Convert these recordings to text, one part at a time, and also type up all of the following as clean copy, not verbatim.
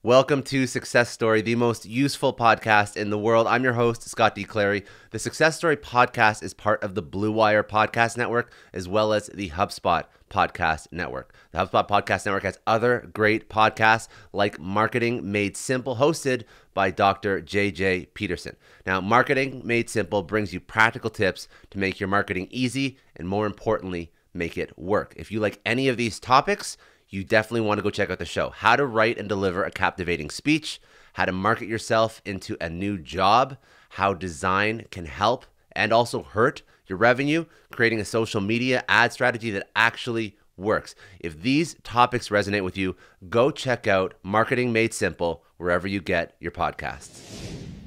Welcome to Success Story, the most useful podcast in the world. I'm your host, Scott D. Clary. The Success Story podcast is part of the Blue Wire Podcast Network, as well as the HubSpot Podcast Network. The HubSpot Podcast Network has other great podcasts like Marketing Made Simple, hosted by Dr. JJ Peterson. Now, Marketing Made Simple brings you practical tips to make your marketing easy and, more importantly, make it work. If you like any of these topics, you definitely want to go check out the show. How to write and deliver a captivating speech, how to market yourself into a new job, how design can help and also hurt your revenue, creating a social media ad strategy that actually works. If these topics resonate with you, go check out Marketing Made Simple wherever you get your podcasts.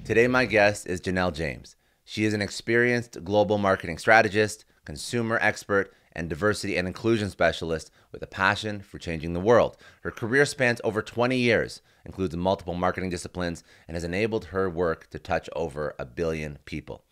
Today, my guest is Janelle James. She is an experienced global marketing strategist, consumer expert, and diversity and inclusion specialist with a passion for changing the world. Her career spans over 20 years, includes multiple marketing disciplines, and has enabled her work to touch over 1 billion people.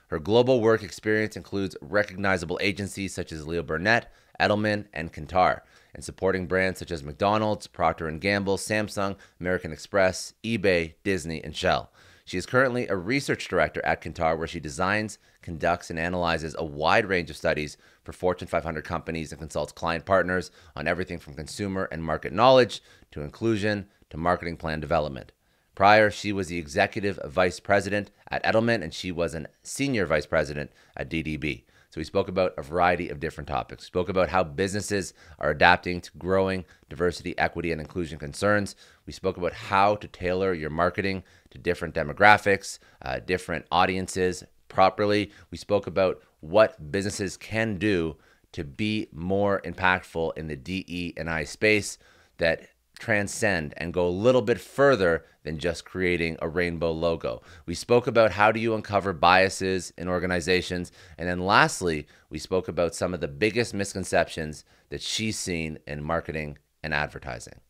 Her global work experience includes recognizable agencies such as Leo Burnett, Edelman, and Kantar, and supporting brands such as McDonald's, Procter & Gamble, Samsung, American Express, eBay, Disney, and Shell. She is currently a research director at Kantar, where she designs, conducts, and analyzes a wide range of studies for Fortune 500 companies and consults client partners on everything from consumer and market knowledge to inclusion to marketing plan development. Prior, she was the executive vice president at Edelman, and she was a senior vice president at DDB. So we spoke about a variety of different topics. We spoke about how businesses are adapting to growing diversity, equity, and inclusion concerns. We spoke about how to tailor your marketing to different demographics, different audiences properly. We spoke about what businesses can do to be more impactful in the DE&I space that transcend and go a little bit further than just creating a rainbow logo. We spoke about how do you uncover biases in organizations. And then lastly, we spoke about some of the biggest misconceptions that she's seen in marketing and advertising.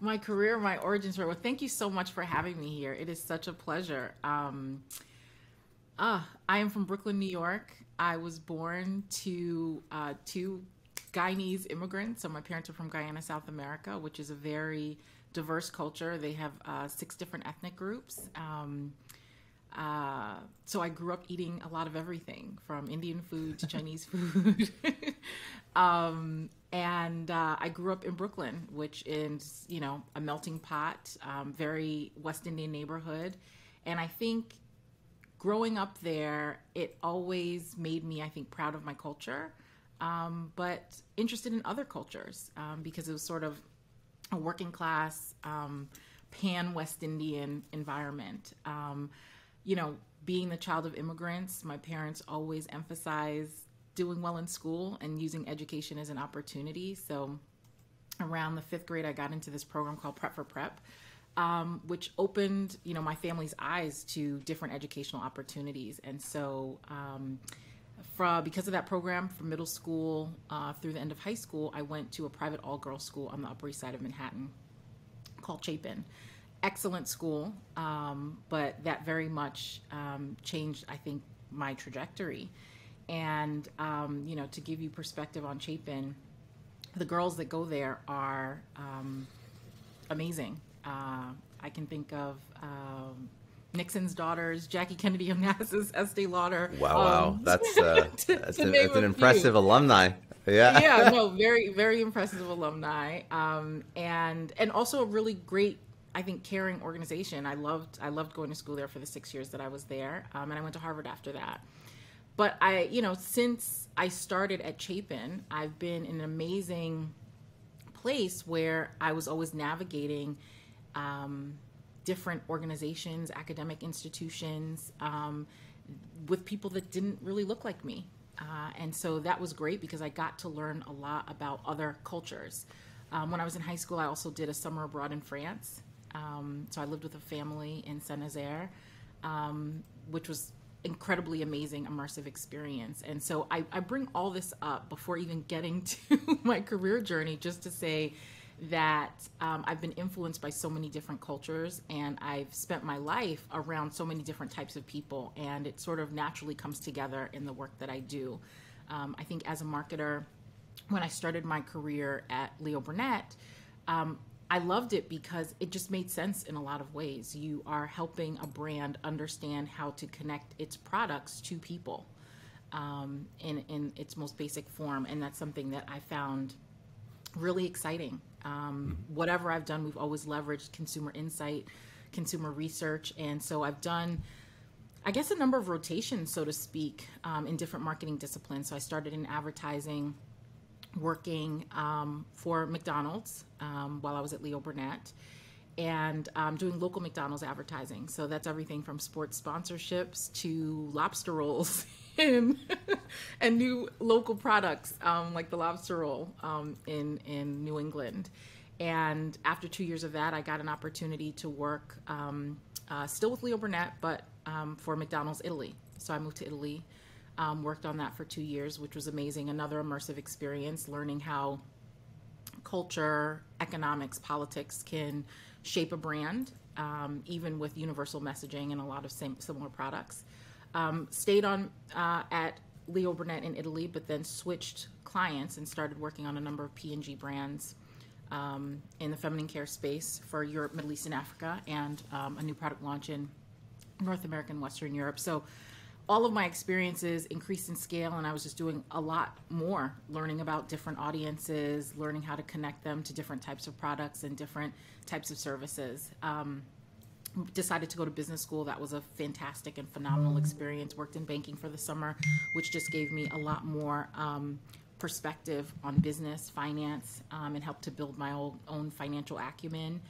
My career, my origin story. Well, thank you so much for having me here. It is such a pleasure. I am from Brooklyn, New York. I was born to two Guyanese immigrants. So my parents are from Guyana, South America, which is a very diverse culture. They have 6 different ethnic groups. So I grew up eating a lot of everything from Indian food to Chinese food. And I grew up in Brooklyn, which is, a melting pot, very West Indian neighborhood. And I think growing up there, it always made me, I think, proud of my culture, but interested in other cultures because it was sort of a working class, pan-West Indian environment. Being the child of immigrants, my parents always emphasized doing well in school and using education as an opportunity. So around the 5th grade, I got into this program called Prep for Prep, which opened, my family's eyes to different educational opportunities. And so because of that program, from middle school through the end of high school, I went to a private all-girls school on the Upper East Side of Manhattan called Chapin. Excellent school, but that very much changed, I think, my trajectory. And, to give you perspective on Chapin, the girls that go there are amazing. I can think of Nixon's daughters, Jackie Kennedy Onassis, Estee Lauder. Wow. That's an impressive alumni. Yeah. Yeah, no, very, very impressive alumni. And also a really great, I think, caring organization. I loved going to school there for the 6 years that I was there. And I went to Harvard after that. But since I started at Chapin, I've been in an amazing place where I was always navigating different organizations, academic institutions, with people that didn't really look like me. And so that was great because I got to learn a lot about other cultures. When I was in high school, I also did a summer abroad in France. So I lived with a family in Saint-Nazaire, which was incredibly amazing, immersive experience. And so I bring all this up before even getting to my career journey, just to say that I've been influenced by so many different cultures, and I've spent my life around so many different types of people, and it sort of naturally comes together in the work that I do. I think as a marketer, when I started my career at Leo Burnett, I loved it because it just made sense in a lot of ways. You are helping a brand understand how to connect its products to people in its most basic form. And that's something that I found really exciting. Whatever I've done, we've always leveraged consumer insight, consumer research. And so I've done, I guess, a number of rotations, so to speak, in different marketing disciplines. So I started in advertising, working for McDonald's while I was at Leo Burnett, and doing local McDonald's advertising. So that's everything from sports sponsorships to lobster rolls and new local products like the lobster roll in New England. And after 2 years of that, I got an opportunity to work still with Leo Burnett, but for McDonald's Italy. So I moved to Italy. Worked on that for 2 years, which was amazing. Another immersive experience, learning how culture, economics, politics can shape a brand, even with universal messaging and a lot of similar products. Stayed on at Leo Burnett in Italy, but then switched clients and started working on a number of P&G brands in the feminine care space for Europe, Middle East, and Africa, and a new product launch in North America and Western Europe. So all of my experiences increased in scale, and I was just doing a lot more, learning about different audiences, learning how to connect them to different types of products and different types of services. Decided to go to business school. That was a fantastic and phenomenal experience. Worked in banking for the summer, which just gave me a lot more perspective on business, finance, and helped to build my own financial acumen.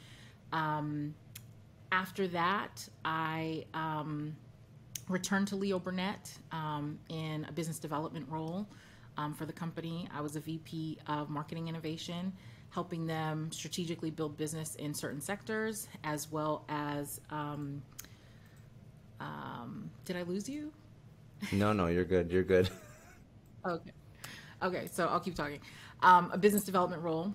After that, I returned to Leo Burnett in a business development role for the company. I was a VP of Marketing Innovation, helping them strategically build business in certain sectors, as well as, did I lose you? No, you're good. You're good. Okay, so I'll keep talking. A business development role,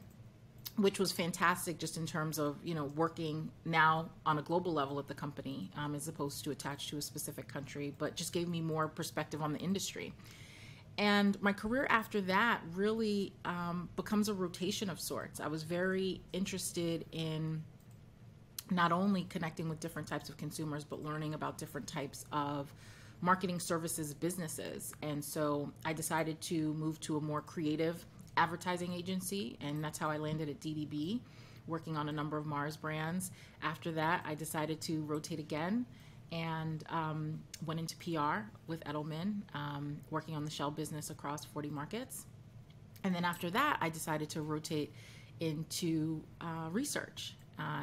which was fantastic just in terms of, working now on a global level at the company, as opposed to attached to a specific country, but just gave me more perspective on the industry. And my career after that really becomes a rotation of sorts. I was very interested in not only connecting with different types of consumers, but learning about different types of marketing services businesses. And so I decided to move to a more creative advertising agency, and that's how I landed at DDB, working on a number of Mars brands. After that, I decided to rotate again and went into PR with Edelman, working on the Shell business across 40 markets. And then after that, I decided to rotate into research.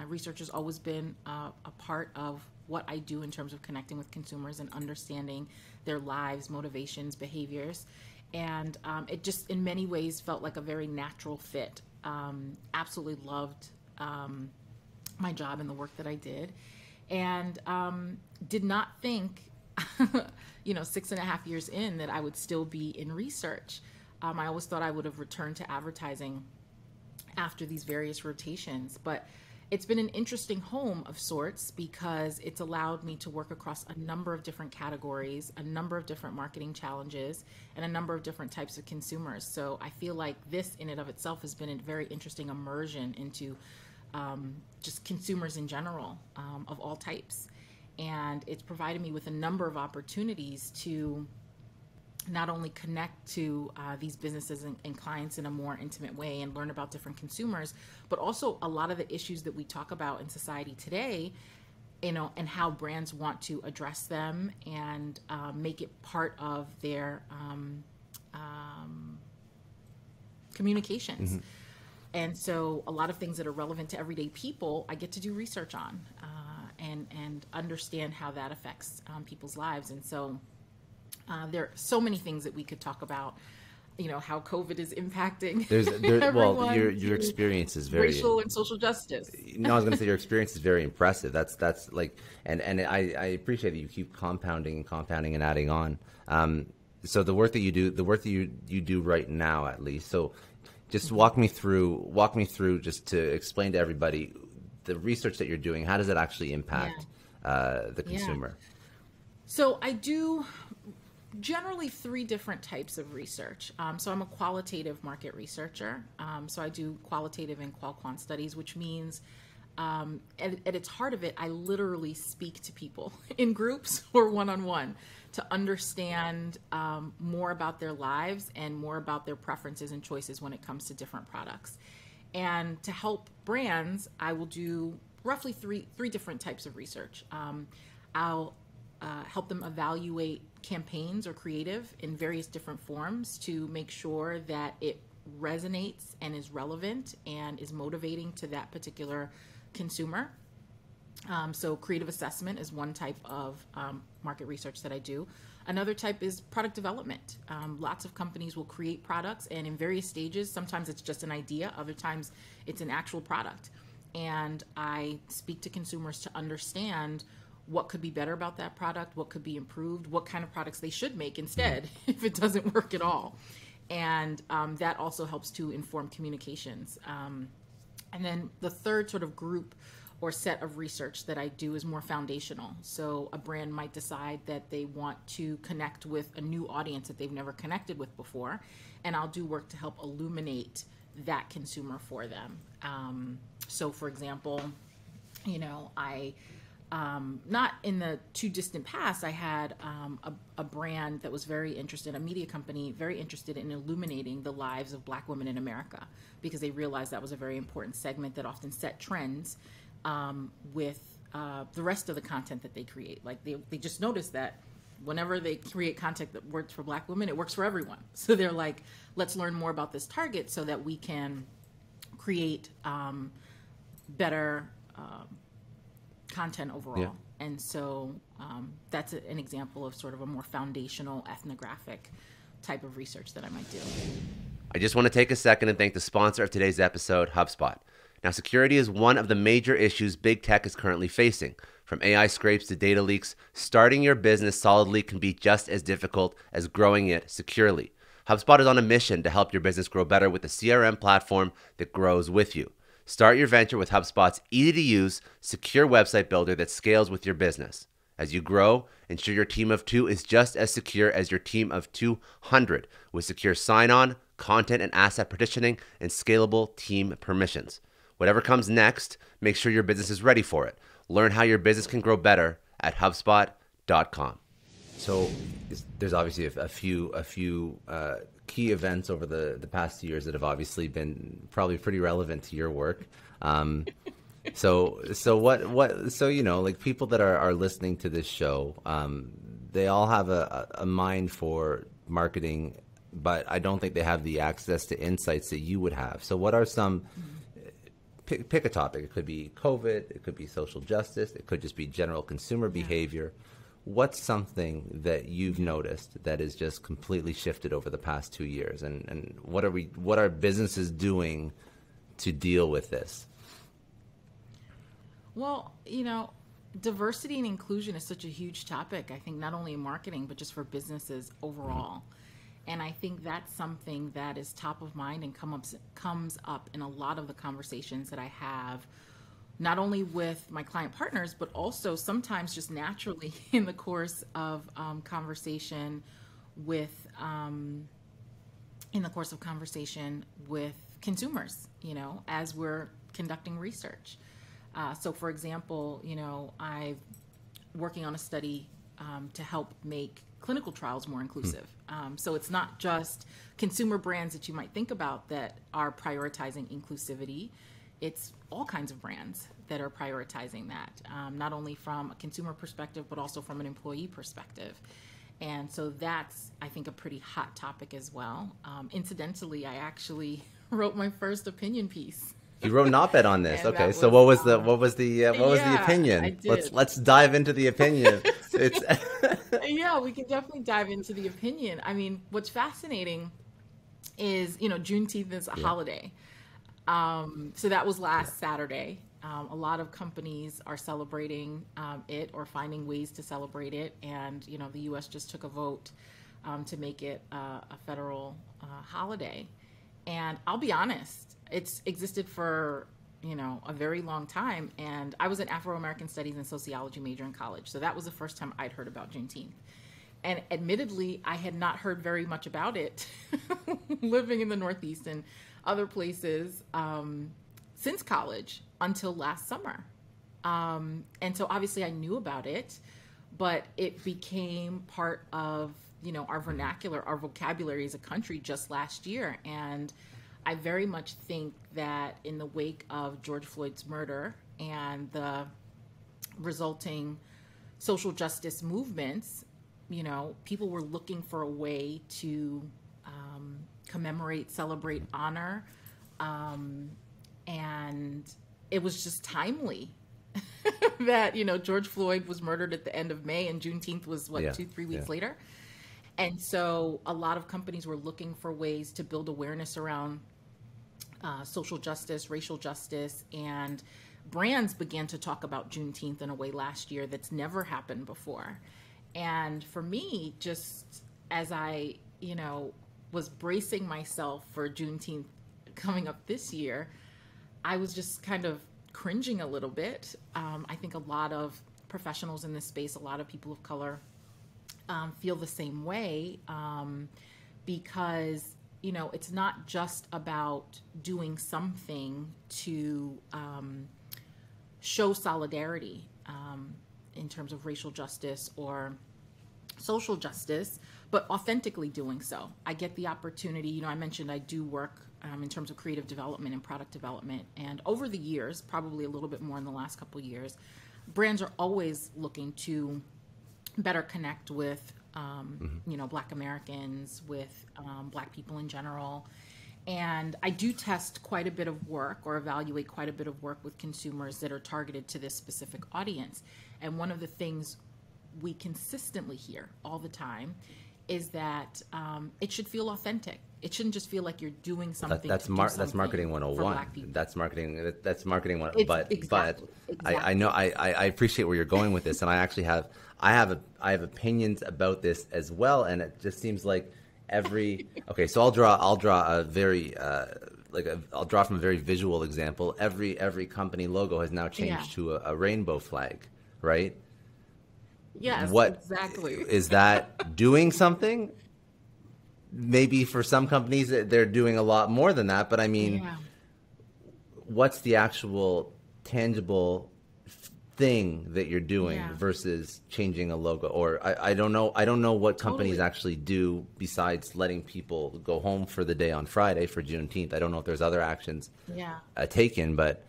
Research has always been a part of what I do in terms of connecting with consumers and understanding their lives, motivations, behaviors. And it just in many ways felt like a very natural fit. Absolutely loved my job and the work that I did, and did not think 6.5 years in that I would still be in research. I always thought I would have returned to advertising after these various rotations, but it's been an interesting home of sorts because it's allowed me to work across a number of different categories, a number of different marketing challenges, and a number of different types of consumers. So I feel like this in and of itself has been a very interesting immersion into just consumers in general, of all types. And it's provided me with a number of opportunities to not only connect to these businesses and clients in a more intimate way and learn about different consumers, but also a lot of the issues that we talk about in society today, and how brands want to address them and make it part of their communications. Mm-hmm. And so a lot of things that are relevant to everyday people, I get to do research on and understand how that affects people's lives. And so there are so many things that we could talk about, how COVID is impacting well, your experience is very racial and social justice. No, I was going to say your experience is very impressive. That's like, and I appreciate that you keep compounding and adding on. So the work that you do right now, at least. So Just walk me through just to explain to everybody the research that you're doing. How does it actually impact the consumer? So I do generally three different types of research. So I'm a qualitative market researcher. So I do qualitative and qual-quant studies, which means at its heart of it, I literally speak to people in groups or one-on-one to understand more about their lives and more about their preferences and choices when it comes to different products. And to help brands, I will do roughly three different types of research. I'll help them evaluate campaigns or creative in various different forms to make sure that it resonates and is relevant and is motivating to that particular consumer. So creative assessment is one type of market research that I do. Another type is product development. Lots of companies will create products, and in various stages, sometimes it's just an idea, other times it's an actual product. And I speak to consumers to understand what could be better about that product, what could be improved, what kind of products they should make instead if it doesn't work at all. And that also helps to inform communications. And then the third sort of group or set of research that I do is more foundational. So a brand might decide that they want to connect with a new audience that they've never connected with before, and I'll do work to help illuminate that consumer for them. So for example, I not in the too distant past, I had a brand that was very interested, a media company, very interested in illuminating the lives of Black women in America, because they realized that was a very important segment that often set trends with the rest of the content that they create. Like they just noticed that whenever they create content that works for Black women, it works for everyone. So they're like, let's learn more about this target so that we can create better content overall. Yeah. And so that's an example of sort of a more foundational ethnographic type of research that I might do. I just want to take a second and thank the sponsor of today's episode, HubSpot. Now, security is one of the major issues big tech is currently facing. From AI scrapes to data leaks, starting your business solidly can be just as difficult as growing it securely. HubSpot is on a mission to help your business grow better with a CRM platform that grows with you. Start your venture with HubSpot's easy-to-use, secure website builder that scales with your business. As you grow, ensure your team of 2 is just as secure as your team of 200 with secure sign-on, content and asset partitioning, and scalable team permissions. Whatever comes next, make sure your business is ready for it. Learn how your business can grow better at HubSpot.com. So there's obviously a few key events over the past years that have obviously been probably pretty relevant to your work. So like people that are listening to this show, they all have a mind for marketing, but I don't think they have the access to insights that you would have. So what are some, pick a topic. It could be COVID, it could be social justice, it could just be general consumer behavior. What's something that you've noticed that has just completely shifted over the past 2 years? And what are businesses doing to deal with this? Well, diversity and inclusion is such a huge topic, I think, not only in marketing, but just for businesses overall. And I think that's something that is top of mind and comes up in a lot of the conversations that I have, not only with my client partners, but also sometimes just naturally in the course of conversation with consumers, as we're conducting research. So for example, I'm working on a study to help make clinical trials more inclusive. So it's not just consumer brands that you might think about that are prioritizing inclusivity. It's all kinds of brands that are prioritizing that, not only from a consumer perspective, but also from an employee perspective. And so that's, I think, a pretty hot topic as well. Incidentally, I actually wrote my first opinion piece. You wrote an op-ed on this. Okay, so what was the opinion? I did. Let's dive into the opinion. Yeah, we can definitely dive into the opinion. I mean, what's fascinating is, Juneteenth is a holiday. So that was last Saturday. A lot of companies are celebrating it or finding ways to celebrate it. And, the U.S. just took a vote to make it a federal holiday. And I'll be honest, it's existed for, a very long time. And I was an Afro-American Studies and Sociology major in college. So that was the first time I'd heard about Juneteenth. And admittedly, I had not heard very much about it living in the Northeast and other places since college until last summer. And so obviously I knew about it, but it became part of, our vernacular, our vocabulary as a country just last year. And I very much think that in the wake of George Floyd's murder and the resulting social justice movements, people were looking for a way to commemorate, celebrate, honor. And it was just timely that, George Floyd was murdered at the end of May and Juneteenth was 2-3 weeks later. And so a lot of companies were looking for ways to build awareness around social justice, racial justice, and brands began to talk about Juneteenth in a way last year that's never happened before. And for me, just as I, was bracing myself for Juneteenth coming up this year, I was just kind of cringing a little bit. I think a lot of professionals in this space, a lot of people of color feel the same way because, it's not just about doing something to show solidarity in terms of racial justice or social justice, but authentically doing so. I get the opportunity, I mentioned I do work in terms of creative development and product development. And over the years, probably a little bit more in the last couple of years, brands are always looking to better connect with, Black Americans, with Black people in general. And I do test quite a bit of work or evaluate quite a bit of work with consumers that are targeted to this specific audience. And one of the things we consistently hear all the time is that it should feel authentic. It shouldn't just feel like you're doing something. That's marketing 101. That's marketing 101. But I know I appreciate where you're going with this, and I actually have opinions about this as well. And it just seems like okay. So I'll draw a very I'll draw from a very visual example. Every company logo has now changed to a rainbow flag, right? Yes, exactly. Is that doing something? Maybe for some companies they're doing a lot more than that, but I mean, what's the actual tangible thing that you're doing versus changing a logo? Or I don't know what companies actually do besides letting people go home for the day on Friday for Juneteenth. I don't know if there's other actions taken, but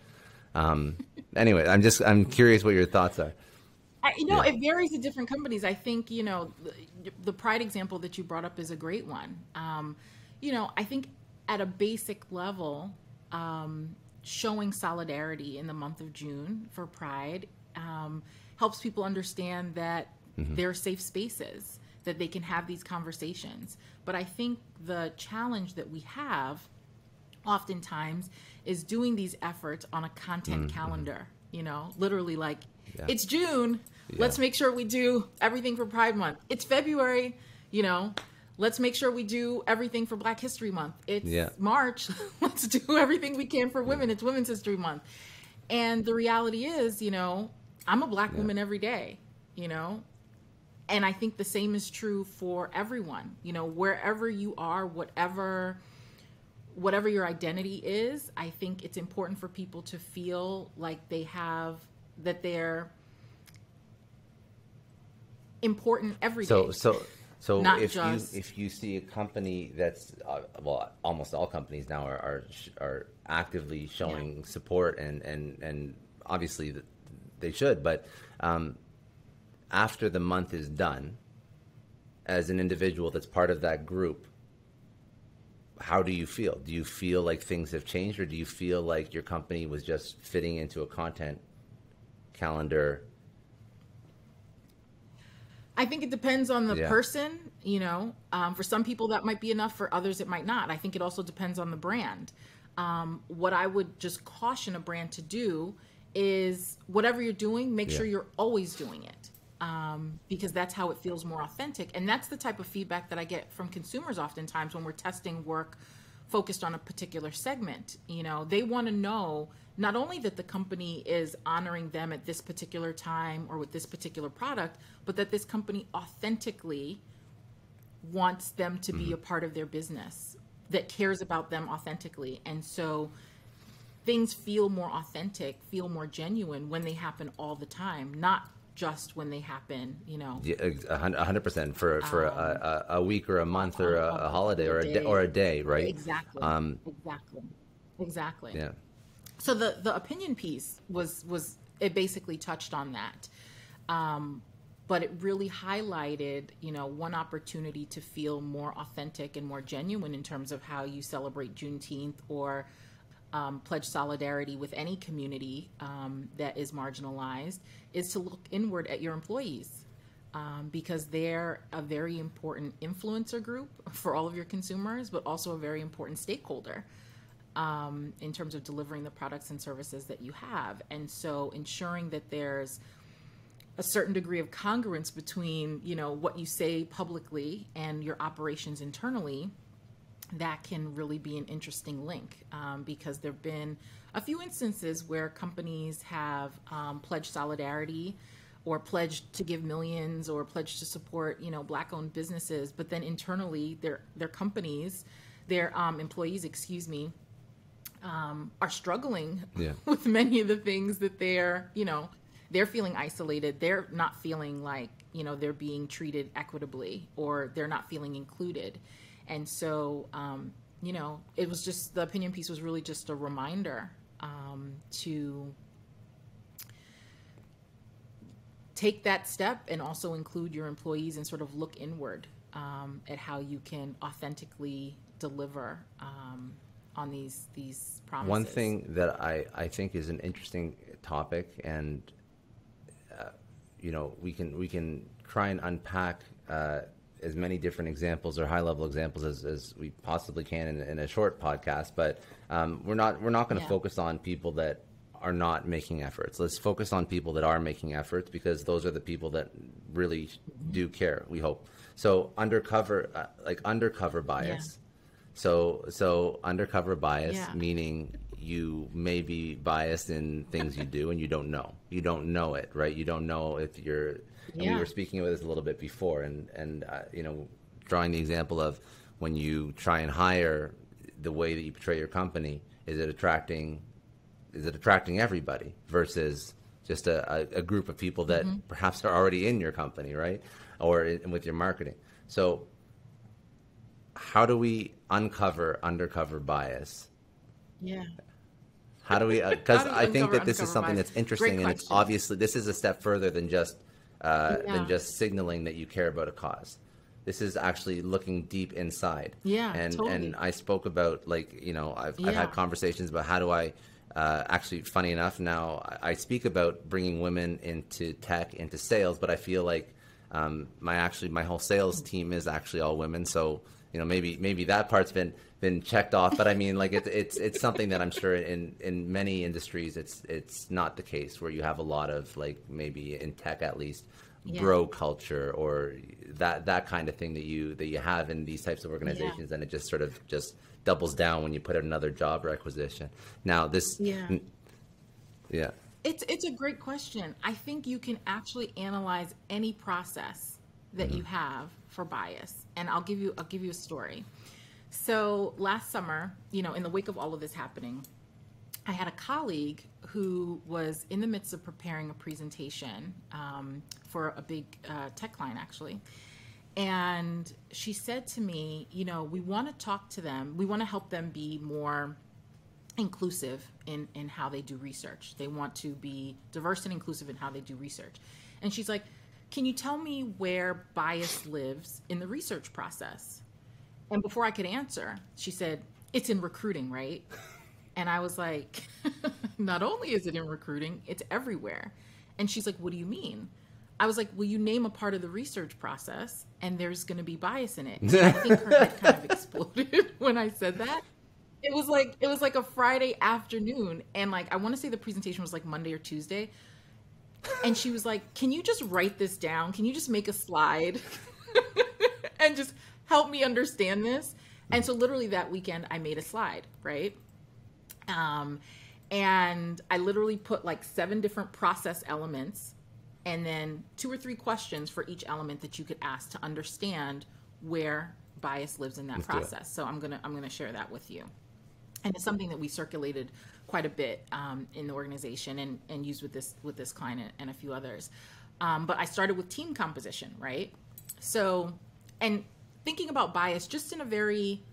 anyway, I'm curious what your thoughts are. It varies at different companies. I think, the Pride example that you brought up is a great one. I think at a basic level, showing solidarity in the month of June for Pride helps people understand that there are safe spaces, that they can have these conversations. But I think the challenge that we have oftentimes is doing these efforts on a content calendar, literally like, it's June. Let's make sure we do everything for Pride Month. It's February. Let's make sure we do everything for Black History Month. It's March. Let's do everything we can for women. It's Women's History Month. And the reality is, I'm a Black woman every day, and I think the same is true for everyone, wherever you are, whatever your identity is. I think it's important for people to feel like that they're important every day. So if you see a company that's almost all companies now are actively showing support and obviously they should, but after the month is done, as an individual that's part of that group, how do you feel? Do you feel like things have changed, or do you feel like your company was just fitting into a content calendar? I think it depends on the person, for some people that might be enough, for others it might not. I think it also depends on the brand. What I would just caution a brand to do is whatever you're doing, make sure you're always doing it, because that's how it feels more authentic. And that's the type of feedback that I get from consumers oftentimes when we're testing work focused on a particular segment. You know, they want to know not only that the company is honoring them at this particular time or with this particular product, but that this company authentically wants them to be a part of their business, that cares about them authentically. And so things feel more authentic, feel more genuine when they happen all the time, not just when they happen, you know. Yeah, 100% for a week or a month or a holiday or a day, right? Exactly. Exactly. Yeah. So the opinion piece was it basically touched on that. But it really highlighted, you know, one opportunity to feel more authentic and more genuine in terms of how you celebrate Juneteenth or pledge solidarity with any community that is marginalized, is to look inward at your employees, because they're a very important influencer group for all of your consumers, but also a very important stakeholder in terms of delivering the products and services that you have. And so ensuring that there's a certain degree of congruence between, you know, what you say publicly and your operations internally, that can really be an interesting link, because there have been a few instances where companies have pledged solidarity or pledged to give millions or pledged to support, you know, Black-owned businesses, but then internally their companies, their employees, are struggling with many of the things that they're, you know, they're feeling isolated. They're not feeling like, you know, they're being treated equitably, or they're not feeling included. And so, you know, it was just, the opinion piece was really just a reminder to take that step and also include your employees and sort of look inward at how you can authentically deliver on these promises. One thing that I think is an interesting topic, and you know, we can try and unpack as many different examples or high-level examples as we possibly can in a short podcast, but we're not going to focus on people that are not making efforts. Let's focus on people that are making efforts, because those are the people that really do care, we hope. So undercover bias. So undercover bias, meaning you may be biased in things you do and you don't know. You don't know it, right? You don't know if you're... And we were speaking about this a little bit before, and you know, drawing the example of when you try and hire, the way that you portray your company, is it attracting everybody versus just a group of people that perhaps are already in your company, right? Or with your marketing. So how do we uncover undercover bias? Yeah. How do we, because I think that this is something bias? that's interesting, and it's obviously, this is a step further than just signaling that you care about a cause. This is actually looking deep inside. Yeah, and totally. And I spoke about, like, you know, I've had conversations about how do I actually, funny enough, now I speak about bringing women into tech, into sales, but I feel like my whole sales team is actually all women. So, you know, maybe that part's been checked off, but I mean, like, it's something that I'm sure in many industries it's not the case, where you have a lot of, like, maybe in tech at least, bro culture or that kind of thing that you have in these types of organizations, and it just sort of just doubles down when you put out another job requisition. Now this It's a great question. I think you can actually analyze any process that you have for bias, and I'll give you a story. So last summer, you know, in the wake of all of this happening, I had a colleague who was in the midst of preparing a presentation for a big tech client, actually. And she said to me, you know, we want to talk to them. We want to help them be more inclusive in how they do research. They want to be diverse and inclusive in how they do research. And she's like, can you tell me where bias lives in the research process? And before I could answer, she said, it's in recruiting, right? And I was like, not only is it in recruiting, it's everywhere. And she's like, what do you mean? I was like, well, you name a part of the research process and there's going to be bias in it. And I think her head kind of exploded when I said that. It was like a Friday afternoon. And like, I want to say the presentation was like Monday or Tuesday. And she was like, can you just write this down? Can you just make a slide and just help me understand this? And so literally that weekend I made a slide, right? And I literally put like 7 different process elements and then 2 or 3 questions for each element that you could ask to understand where bias lives in that process. So I'm gonna share that with you. And it's something that we circulated quite a bit in the organization and used with this client and a few others. But I started with team composition, right? So, and thinking about bias just in a very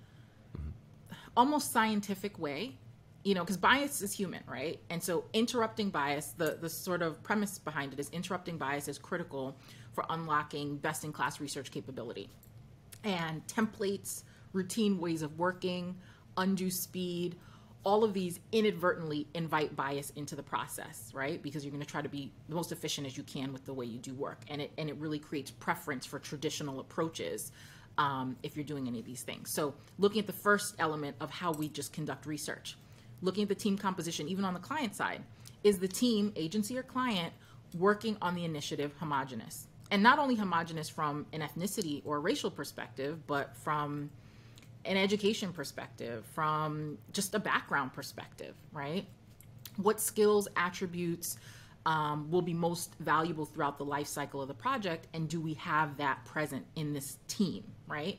almost scientific way, you know, because bias is human, right? And so interrupting bias, the sort of premise behind it is interrupting bias is critical for unlocking best-in-class research capability. And templates, routine ways of working, undue speed, all of these inadvertently invite bias into the process, right? Because you're going to try to be the most efficient as you can with the way you do work. And it really creates preference for traditional approaches if you're doing any of these things. So looking at the first element of how we just conduct research, looking at the team composition, even on the client side, is the team, agency or client, working on the initiative homogenous? And not only homogenous from an ethnicity or racial perspective, but from an education perspective, from just a background perspective, right? What skills, attributes will be most valuable throughout the life cycle of the project, and do we have that present in this team, right?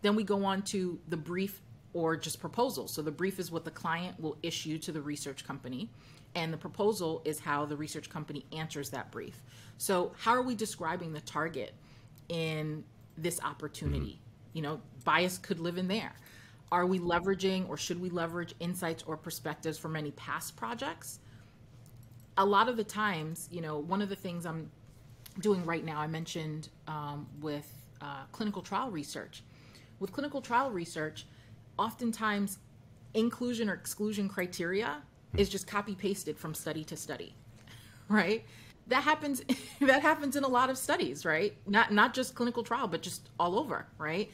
Then we go on to the brief or just proposal. So the brief is what the client will issue to the research company, and the proposal is how the research company answers that brief. So how are we describing the target in this opportunity? You know, bias could live in there. Are we leveraging, or should we leverage, insights or perspectives from any past projects? A lot of the times, you know, one of the things I'm doing right now, I mentioned with clinical trial research. With clinical trial research, oftentimes inclusion or exclusion criteria is just copy pasted from study to study, right? That happens in a lot of studies, right? Not just clinical trial, but just all over, right?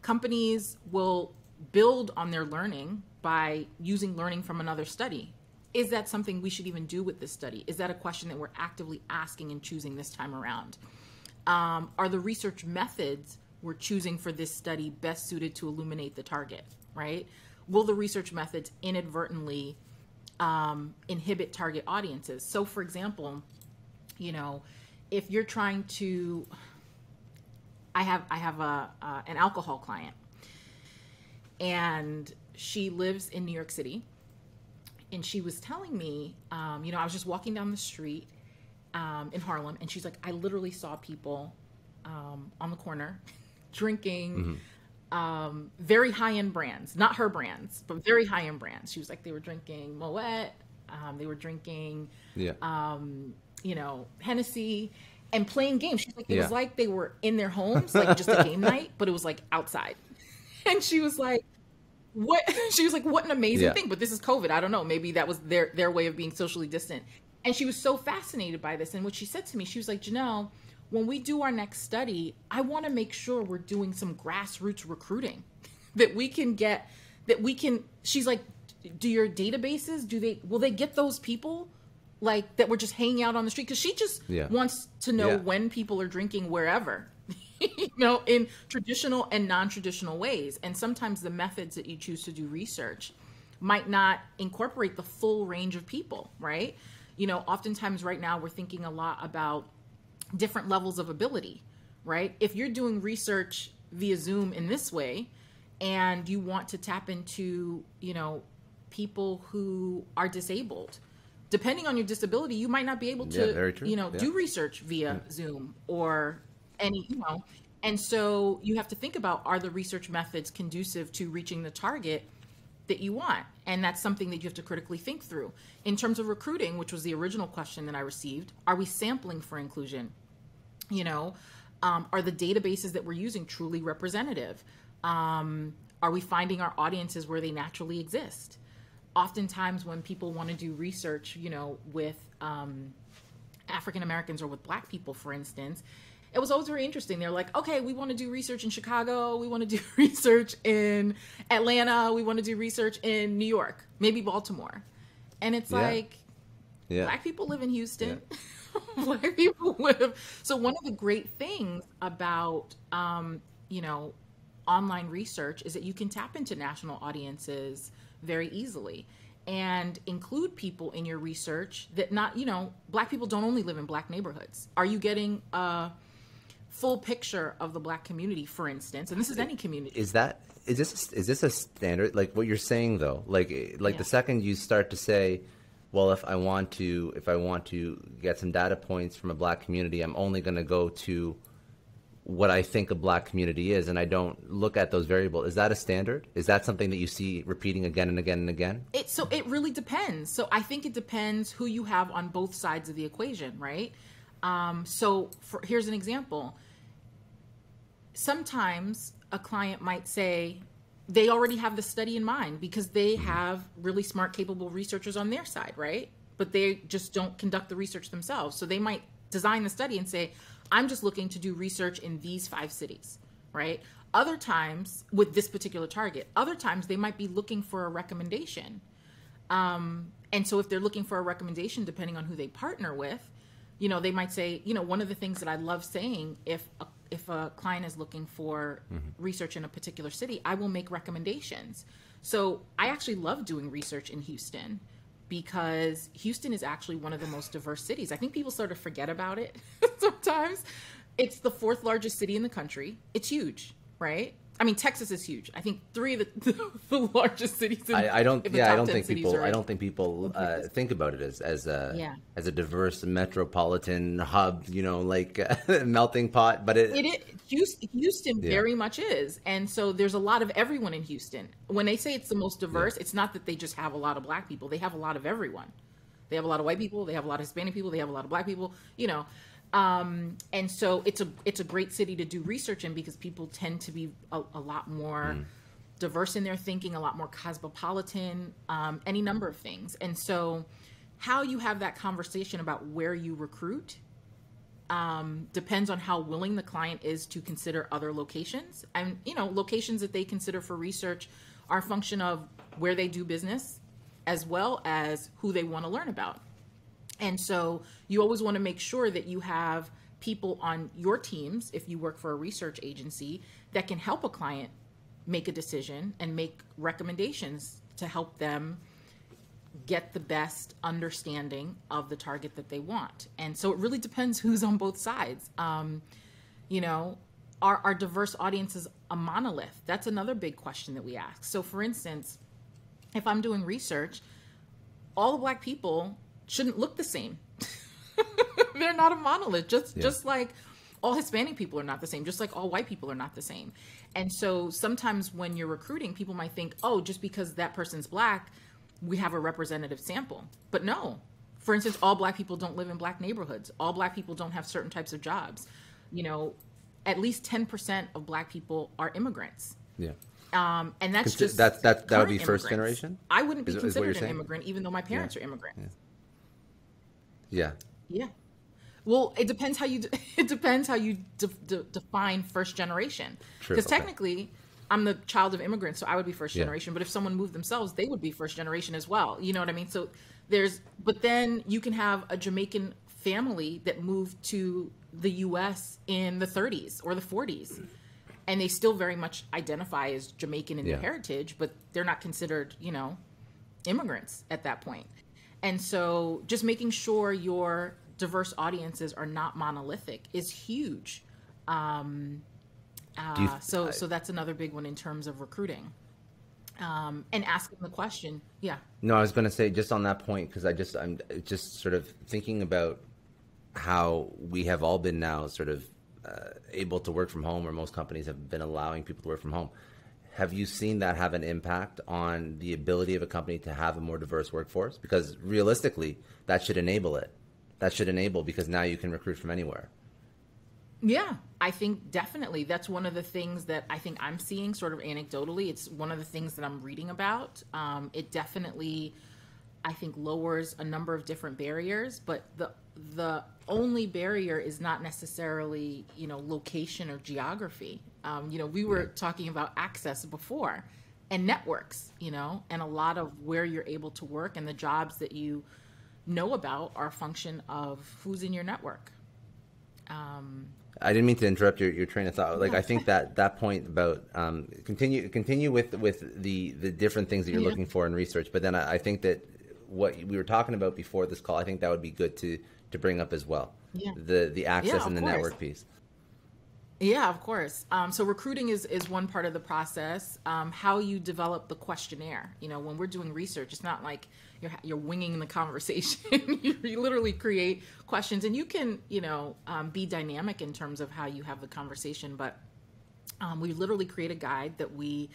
Companies will build on their learning by using learning from another study. Is that something we should even do with this study? Is that a question that we're actively asking and choosing this time around? Are the research methods we're choosing for this study best suited to illuminate the target, right? Will the research methods inadvertently inhibit target audiences? So for example, you know, if you're trying to, I have an alcohol client, and she lives in New York City, and she was telling me, you know, I was just walking down the street in Harlem, and she's like, I literally saw people on the corner drinking very high-end brands, not her brands, but very high-end brands. She was like, they were drinking Moet, they were drinking, you know, Hennessy, and playing games. She's like, it was like they were in their homes, like just a game night, but it was like outside. And she was like, what? She was like, what an amazing thing. But this is COVID. I don't know. Maybe that was their way of being socially distant. And she was so fascinated by this. And what she said to me, she was like, Janelle, when we do our next study, I want to make sure we're doing some grassroots recruiting that we can get, she's like, do your databases, will they get those people like that were just hanging out on the street? Because she just wants to know when people are drinking wherever, you know, in traditional and non-traditional ways. And sometimes the methods that you choose to do research might not incorporate the full range of people, right? You know, oftentimes right now we're thinking a lot about different levels of ability, right? If you're doing research via Zoom in this way, and you want to tap into, you know, people who are disabled, depending on your disability, you might not be able to, you know, do research via Zoom or any, you know, and so you have to think about, are the research methods conducive to reaching the target that you want? And that's something that you have to critically think through. In terms of recruiting, which was the original question that I received, are we sampling for inclusion? You know, are the databases that we're using truly representative? Are we finding our audiences where they naturally exist? Oftentimes when people want to do research, you know, with African Americans or with Black people, for instance, it was always very interesting. They're like, okay, we want to do research in Chicago. We want to do research in Atlanta. We want to do research in New York, maybe Baltimore. And it's like, Black people live in Houston. Black people live. So one of the great things about, you know, online research is that you can tap into national audiences very easily and include people in your research that not, Black people don't only live in Black neighborhoods. Are you getting a full picture of the Black community, for instance? And this is any community. Is this a standard? Like what you're saying though, like Yeah. the second you start to say, well, if I want to get some data points from a Black community, I'm only going to go to what I think a Black community is, and I don't look at those variables. Is that a standard? Is that something that you see repeating again and again and again? It really depends. So I think it depends who you have on both sides of the equation, right? Here's an example. Sometimes a client might say they already have the study in mind because they have really smart, capable researchers on their side, right? But they just don't conduct the research themselves. So they might design the study and say, I'm just looking to do research in these 5 cities, right? Other times with this particular target, other times they might be looking for a recommendation. And so if they're looking for a recommendation, depending on who they partner with, they might say, one of the things that I love saying, if a client is looking for research in a particular city, I will make recommendations. So I actually love doing research in Houston because Houston is actually one of the most diverse cities. I think people sort of forget about it sometimes. It's the 4th largest city in the country. It's huge, right? I mean, Texas is huge. I think 3 of the largest cities. I don't think people think about it as a diverse metropolitan hub, like a melting pot. But Houston very much is, and so there's a lot of everyone in Houston. When they say it's the most diverse, it's not that they just have a lot of Black people. They have a lot of everyone. They have a lot of white people. They have a lot of Hispanic people. They have a lot of Black people. And so it's a great city to do research in because people tend to be a lot more diverse in their thinking, a lot more cosmopolitan, any number of things. And so how you have that conversation about where you recruit depends on how willing the client is to consider other locations. And, locations that they consider for research are a function of where they do business as well as who they want to learn about. And so you always want to make sure that you have people on your teams, if you work for a research agency, that can help a client make a decision and make recommendations to help them get the best understanding of the target that they want. And so it really depends who's on both sides. Are diverse audiences a monolith? That's another big question that we ask. So for instance, if I'm doing research, all the Black people shouldn't look the same. They're not a monolith, just like all Hispanic people are not the same, just like all white people are not the same. And so sometimes when you're recruiting, people might think, oh, just because that person's Black, we have a representative sample. But no. For instance, all Black people don't live in Black neighborhoods. All Black people don't have certain types of jobs. At least 10% of Black people are immigrants. Yeah. And that's just that would be immigrants. first generation? I wouldn't be considered an immigrant, even though my parents are immigrants. Yeah. Well, it depends how you define first generation. Because technically, I'm the child of immigrants, so I would be first generation. But if someone moved themselves, they would be first generation as well. You know what I mean? So but then you can have a Jamaican family that moved to the U.S. in the 30s or the 40s, and they still very much identify as Jamaican in their heritage, but they're not considered, immigrants at that point. And so just making sure your diverse audiences are not monolithic is huge. So that's another big one in terms of recruiting. And asking the question. Yeah. No, I was going to say just on that point, because I'm just sort of thinking about how we have all been now sort of able to work from home, or most companies have been allowing people to work from home. Have you seen that have an impact on the ability of a company to have a more diverse workforce? Because realistically, that should enable it. That should enable, because now you can recruit from anywhere. Yeah, I think definitely. That's one of the things that I think I'm seeing sort of anecdotally. It's one of the things that I'm reading about. It definitely, I think, lowers a number of different barriers, but the only barrier is not necessarily, location or geography. We were talking about access before, and networks, and a lot of where you're able to work and the jobs that you know about are a function of who's in your network. I didn't mean to interrupt your train of thought. Like, Yeah. I think that point about continue with the different things that you're Yeah. looking for in research. But then I think that what we were talking about before this call, I think that would be good to bring up as well. Yeah. The Yeah, access of and the course. network piece. Yeah, of course. So recruiting is one part of the process. How you develop the questionnaire. You know, when we're doing research, it's not like you're winging the conversation. You literally create questions, and you can, be dynamic in terms of how you have the conversation. But we literally create a guide that we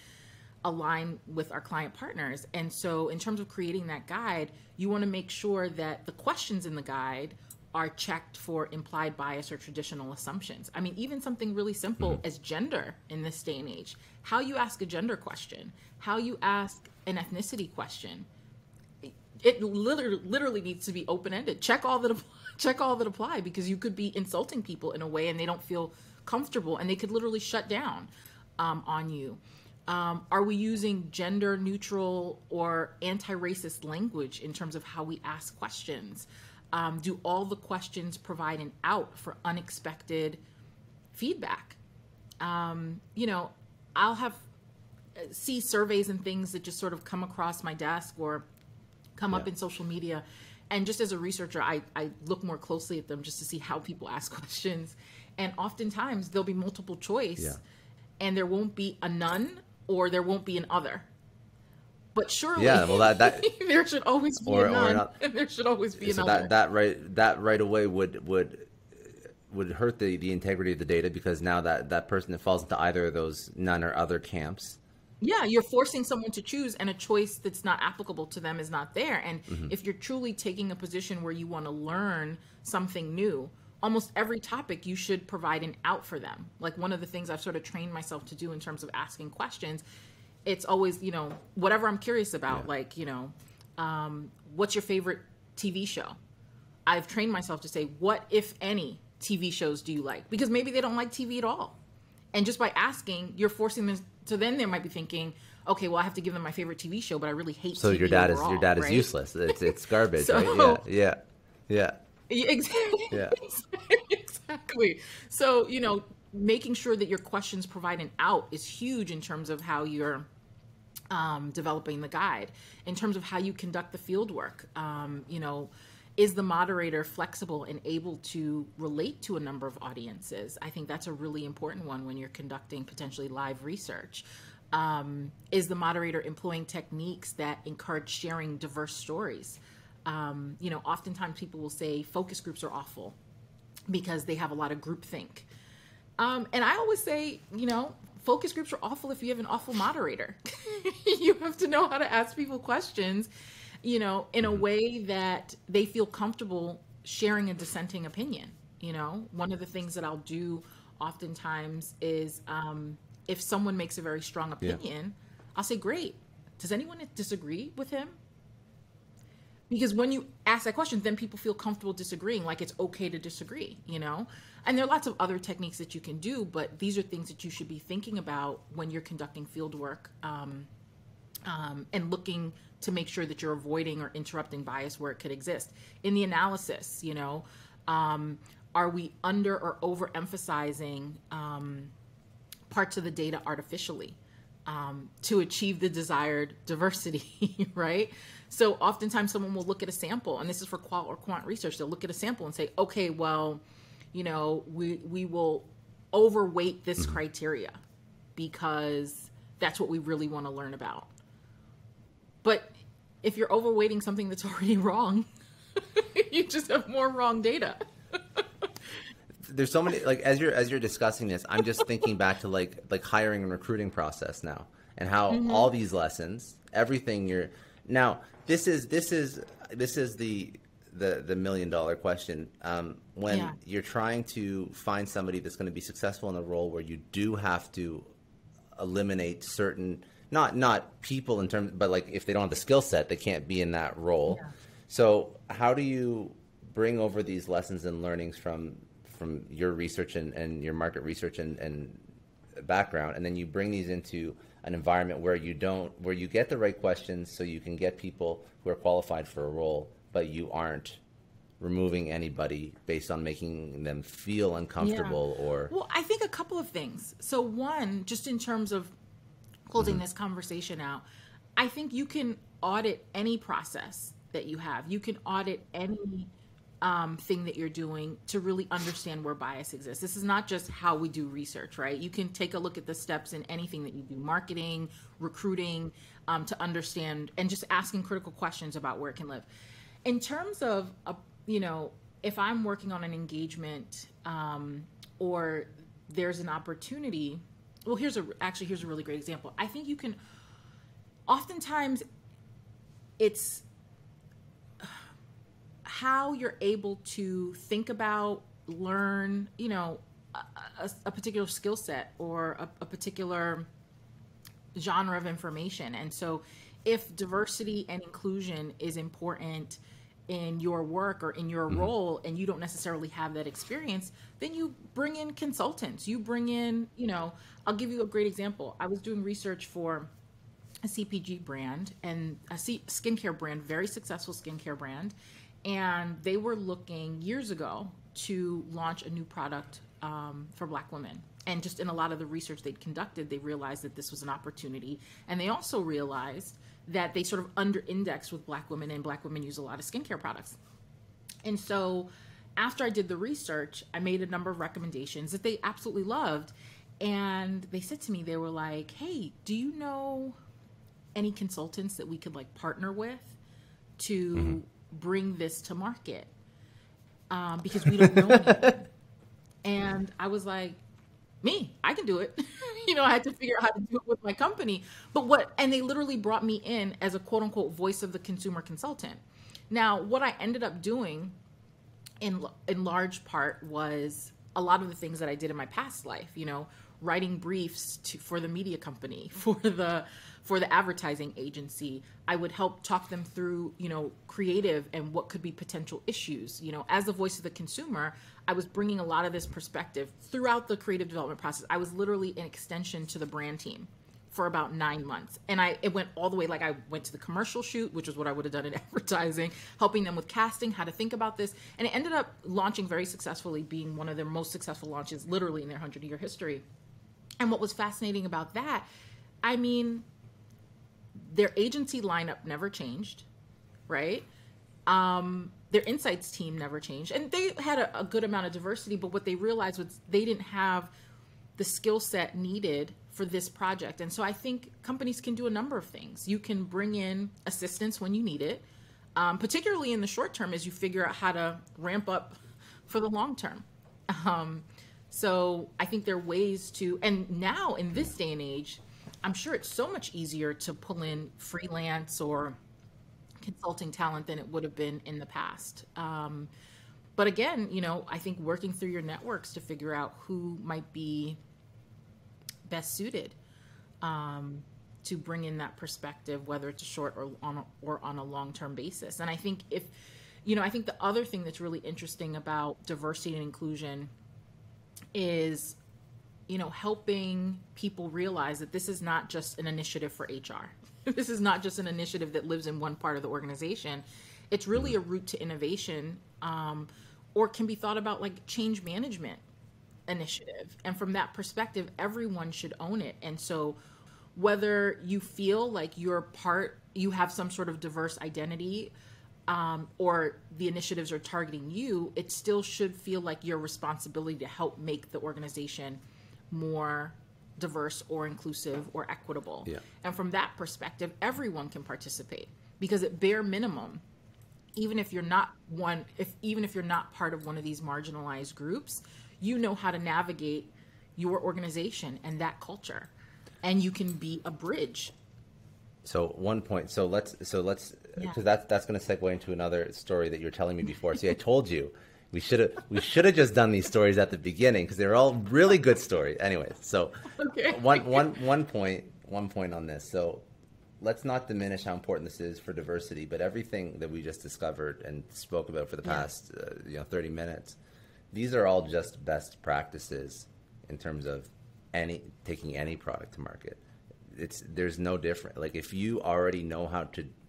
align with our client partners. And so, in terms of creating that guide, you want to make sure that the questions in the guide are checked for implied bias or traditional assumptions. I mean, even something really simple as gender in this day and age, how you ask a gender question, how you ask an ethnicity question, it literally needs to be open-ended. Check all that apply, because you could be insulting people in a way and they don't feel comfortable, and they could literally shut down on you. Are we using gender neutral or anti-racist language in terms of how we ask questions? Do all the questions provide an out for unexpected feedback? I'll have see surveys and things that just sort of come across my desk or come up in social media. And just as a researcher, I look more closely at them just to see how people ask questions. And oftentimes there'll be multiple choice, and there won't be a none or there won't be an other. But surely, that there should always be a none, and there should always be so another. that right away would hurt the integrity of the data, because now that person that falls into either of those none or other camps. Yeah, you're forcing someone to choose, and a choice that's not applicable to them is not there. And if you're truly taking a position where you want to learn something new, almost every topic you should provide an out for them. Like, one of the things I've sort of trained myself to do in terms of asking questions, it's always, whatever I'm curious about, like, what's your favorite TV show? I've trained myself to say, what, if any, TV shows do you like? Because maybe they don't like TV at all. And just by asking, you're forcing them. So then they might be thinking, okay, well, I have to give them my favorite TV show, but I really hate So TV your dad overall, is right? useless. It's garbage, So- right? Yeah. Exactly. Yeah. Exactly. So, making sure that your questions provide an out is huge in terms of how you're developing the guide. In terms of how you conduct the field work, is the moderator flexible and able to relate to a number of audiences? I think that's a really important one when you're conducting potentially live research. Is the moderator employing techniques that encourage sharing diverse stories? Oftentimes people will say focus groups are awful because they have a lot of groupthink. And I always say, focus groups are awful if you have an awful moderator. You have to know how to ask people questions, in a way that they feel comfortable sharing a dissenting opinion. One of the things that I'll do oftentimes is if someone makes a very strong opinion, I'll say, great. Does anyone disagree with him? Because when you ask that question, then people feel comfortable disagreeing, like it's okay to disagree, And there are lots of other techniques that you can do, but these are things that you should be thinking about when you're conducting field work and looking to make sure that you're avoiding or interrupting bias where it could exist. In the analysis, are we under or overemphasizing parts of the data artificially to achieve the desired diversity, right? So oftentimes someone will look at a sample, and this is for qual or quant research, they'll look at a sample and say, okay, well, we will overweight this criteria because that's what we really want to learn about. But if you're overweighting something that's already wrong, you just have more wrong data. There's so many, like, as you're discussing this, I'm just thinking back to like hiring and recruiting process now, and how all these lessons, everything now, this is the $1 million question. When you're trying to find somebody that's going to be successful in a role where you do have to eliminate certain, not people in terms, but like if they don't have the skill set, they can't be in that role. Yeah. So how do you bring over these lessons and learnings from your research and your market research and background, and then you bring these into an environment where you get the right questions so you can get people who are qualified for a role, but you aren't removing anybody based on making them feel uncomfortable or Well, I think a couple of things. So one, just in terms of closing this conversation out, I think you can audit any process that you have. You can audit any thing that you're doing to really understand where bias exists. This is not just how we do research, right? You can take a look at the steps in anything that you do, marketing, recruiting, to understand and just asking critical questions about where it can live. In terms of, if I'm working on an engagement or there's an opportunity, well, here's a really great example. I think you can, oftentimes it's how you're able to think about, learn, a particular skill set or a particular genre of information. And so if diversity and inclusion is important in your work or in your role and you don't necessarily have that experience, then you bring in consultants. You bring in, I'll give you a great example. I was doing research for a CPG brand and a skincare brand, very successful skincare brand. And they were looking years ago to launch a new product for Black women. And just in a lot of the research they'd conducted, they realized that this was an opportunity. And they also realized that they sort of under-indexed with Black women, and Black women use a lot of skincare products. And so after I did the research, I made a number of recommendations that they absolutely loved. And they said to me, they were like, hey, do you know any consultants that we could partner with to bring this to market? Because we don't know anyone. And I was like, me, I can do it. I had to figure out how to do it with my company. And they literally brought me in as a quote unquote voice of the consumer consultant. Now, what I ended up doing in large part was a lot of the things that I did in my past life, writing briefs for the media company, for the advertising agency. I would help talk them through, creative and what could be potential issues. As the voice of the consumer, I was bringing a lot of this perspective throughout the creative development process. I was literally an extension to the brand team for about 9 months. And it went all the way, I went to the commercial shoot, which is what I would have done in advertising, helping them with casting, how to think about this. And it ended up launching very successfully, being one of their most successful launches literally in their 100-year history. And what was fascinating about that, their agency lineup never changed, right? Their insights team never changed. And they had a good amount of diversity, but what they realized was they didn't have the skill set needed for this project. And so I think companies can do a number of things. You can bring in assistance when you need it, particularly in the short term as you figure out how to ramp up for the long term. So I think there are ways to, and now in this day and age, I'm sure it's so much easier to pull in freelance or consulting talent than it would have been in the past. But again, I think working through your networks to figure out who might be best suited to bring in that perspective, whether it's a short or on a long-term basis. And I think I think the other thing that's really interesting about diversity and inclusion is, helping people realize that this is not just an initiative for HR. This is not just an initiative that lives in one part of the organization. It's really a route to innovation, or can be thought about like change management initiative. And from that perspective, everyone should own it. And so whether you feel like you have some sort of diverse identity, or the initiatives are targeting you, it still should feel like your responsibility to help make the organization more diverse or inclusive or equitable. Yeah. And from that perspective, everyone can participate, because at bare minimum, even if you're not part of one of these marginalized groups, you know how to navigate your organization and that culture, and you can be a bridge. So one point. So let's because that's going to segue into another story that you were telling me before. See, I told you we should have just done these stories at the beginning, because they're all really good stories. Anyways, so okay. one point on this. So let's not diminish how important this is for diversity, but everything that we just discovered and spoke about for the past 30 minutes, these are all just best practices in terms of taking any product to market. There's no different. Like, if you already know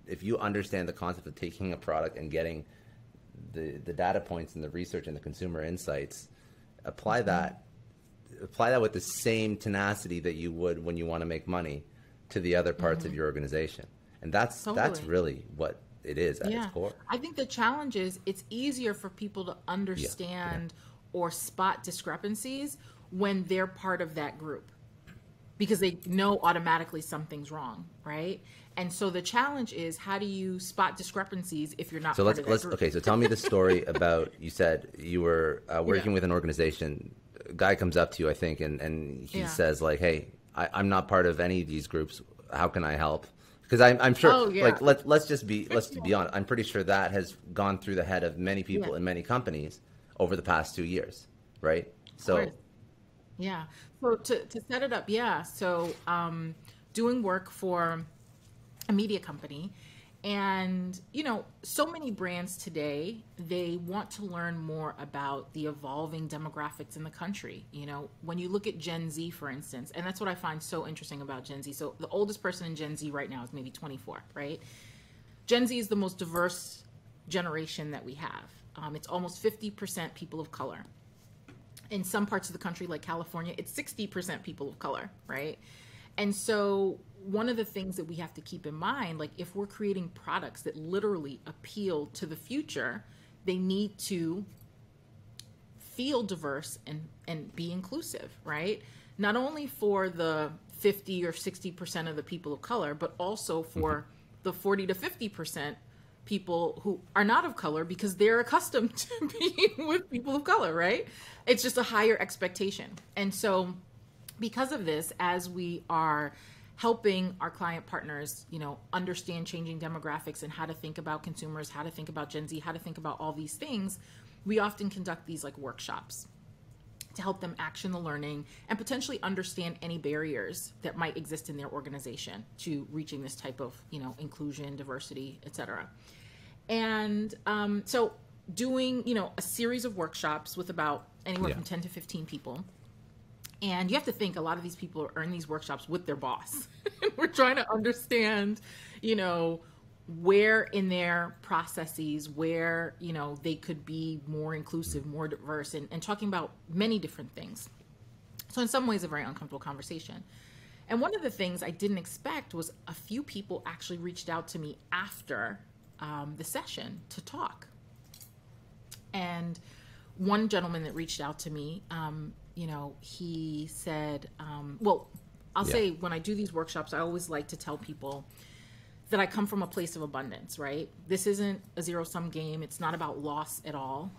if you understand the concept of taking a product and getting the data points and the research and the consumer insights, apply that with the same tenacity that you would when you want to make money to the other parts of your organization. And that's really what it is at its core. I think the challenge is it's easier for people to understand or spot discrepancies when they're part of that group, because they know automatically something's wrong, right? And so the challenge is, how do you spot discrepancies if you're not part of that group? Okay, so tell me the story about, you said you were working with an organization. A guy comes up to you, I think, and he says, like, hey, I'm not part of any of these groups. How can I help? Because I'm sure, like, let's be honest. I'm pretty sure that has gone through the head of many people in many companies over the past 2 years, right? So, so to set it up, so doing work for a media company, and so many brands today, they want to learn more about the evolving demographics in the country. When you look at Gen Z, for instance, and that's what I find so interesting about Gen Z. So the oldest person in Gen Z right now is maybe 24, right? Gen Z is the most diverse generation that we have. It's almost 50% people of color. In some parts of the country, like California, it's 60% people of color, right? And so one of the things that we have to keep in mind, like, if we're creating products that literally appeal to the future, they need to feel diverse and be inclusive, right? Not only for the 50 or 60% of the people of color, but also for the 40 to 50% people who are not of color, because they're accustomed to being with people of color, right? It's just a higher expectation. And so because of this, as we are helping our client partners, understand changing demographics and how to think about consumers, how to think about Gen Z, how to think about all these things, we often conduct these like workshops to help them action the learning and potentially understand any barriers that might exist in their organization to reaching this type of, inclusion, diversity, etc. And so doing, a series of workshops with about anywhere from 10 to 15 people. And you have to think, a lot of these people are in these workshops with their boss. We're trying to understand, where in their processes, where, they could be more inclusive, more diverse, and talking about many different things. So in some ways, a very uncomfortable conversation. And one of the things I didn't expect was a few people actually reached out to me after the session to talk. And one gentleman that reached out to me, he said, I'll say, when I do these workshops, I always like to tell people that I come from a place of abundance, right? This isn't a zero-sum game. It's not about loss at all.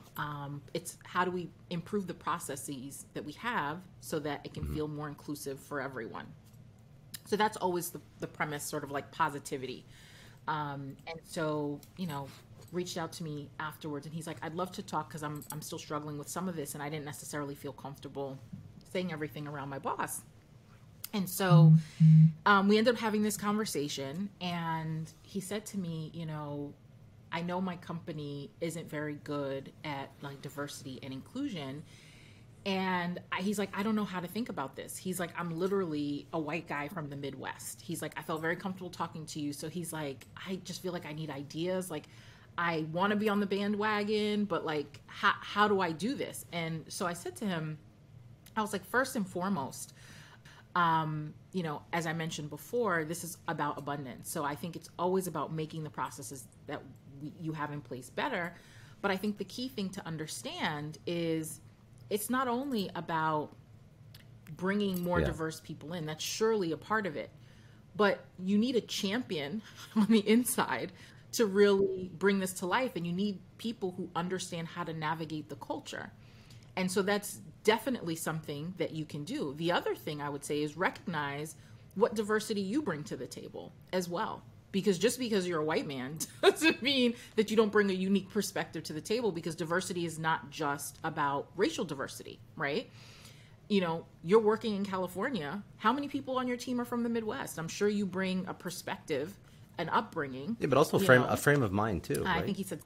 It's how do we improve the processes that we have so that it can feel more inclusive for everyone. So that's always the premise, sort of like positivity. And so, reached out to me afterwards, and he's like, I'd love to talk because I'm still struggling with some of this, and I didn't necessarily feel comfortable saying everything around my boss. And so we ended up having this conversation, and he said to me, I know my company isn't very good at like diversity and inclusion. And he's like, I don't know how to think about this. He's like, I'm literally a white guy from the Midwest. He's like, I felt very comfortable talking to you. So he's like, I just feel like I need ideas. Like, I want to be on the bandwagon, but like, how do I do this? And so I said to him, I was like, first and foremost, as I mentioned before, this is about abundance. So I think it's always about making the processes that you have in place better. But I think the key thing to understand is it's not only about bringing more diverse people in. That's surely a part of it. But you need a champion on the inside to really bring this to life. And you need people who understand how to navigate the culture. And so that's definitely something that you can do. The other thing I would say is recognize what diversity you bring to the table as well. Because just because you're a white man doesn't mean that you don't bring a unique perspective to the table, because diversity is not just about racial diversity, right? You're working in California. How many people on your team are from the Midwest? I'm sure you bring a perspective, an upbringing. Yeah, but also a frame of mind too, right? I think he said,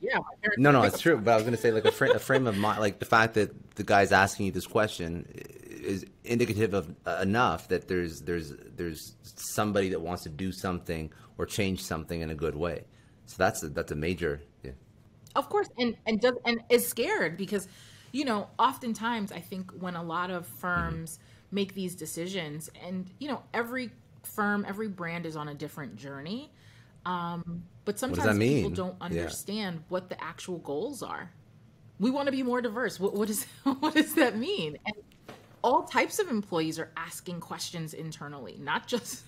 yeah. No, it's true. But I was going to say, like, a frame of mind, like the fact that the guy's asking you this question is indicative of enough that there's somebody that wants to do something or change something in a good way. So that's a major. Of course, and is scared because, oftentimes I think when a lot of Hmm. firms make these decisions, and every firm, every brand is on a different journey, but What does that sometimes people mean? don't Yeah. understand what the actual goals are. We want to be more diverse. What does what does that mean? And all types of employees are asking questions internally, not just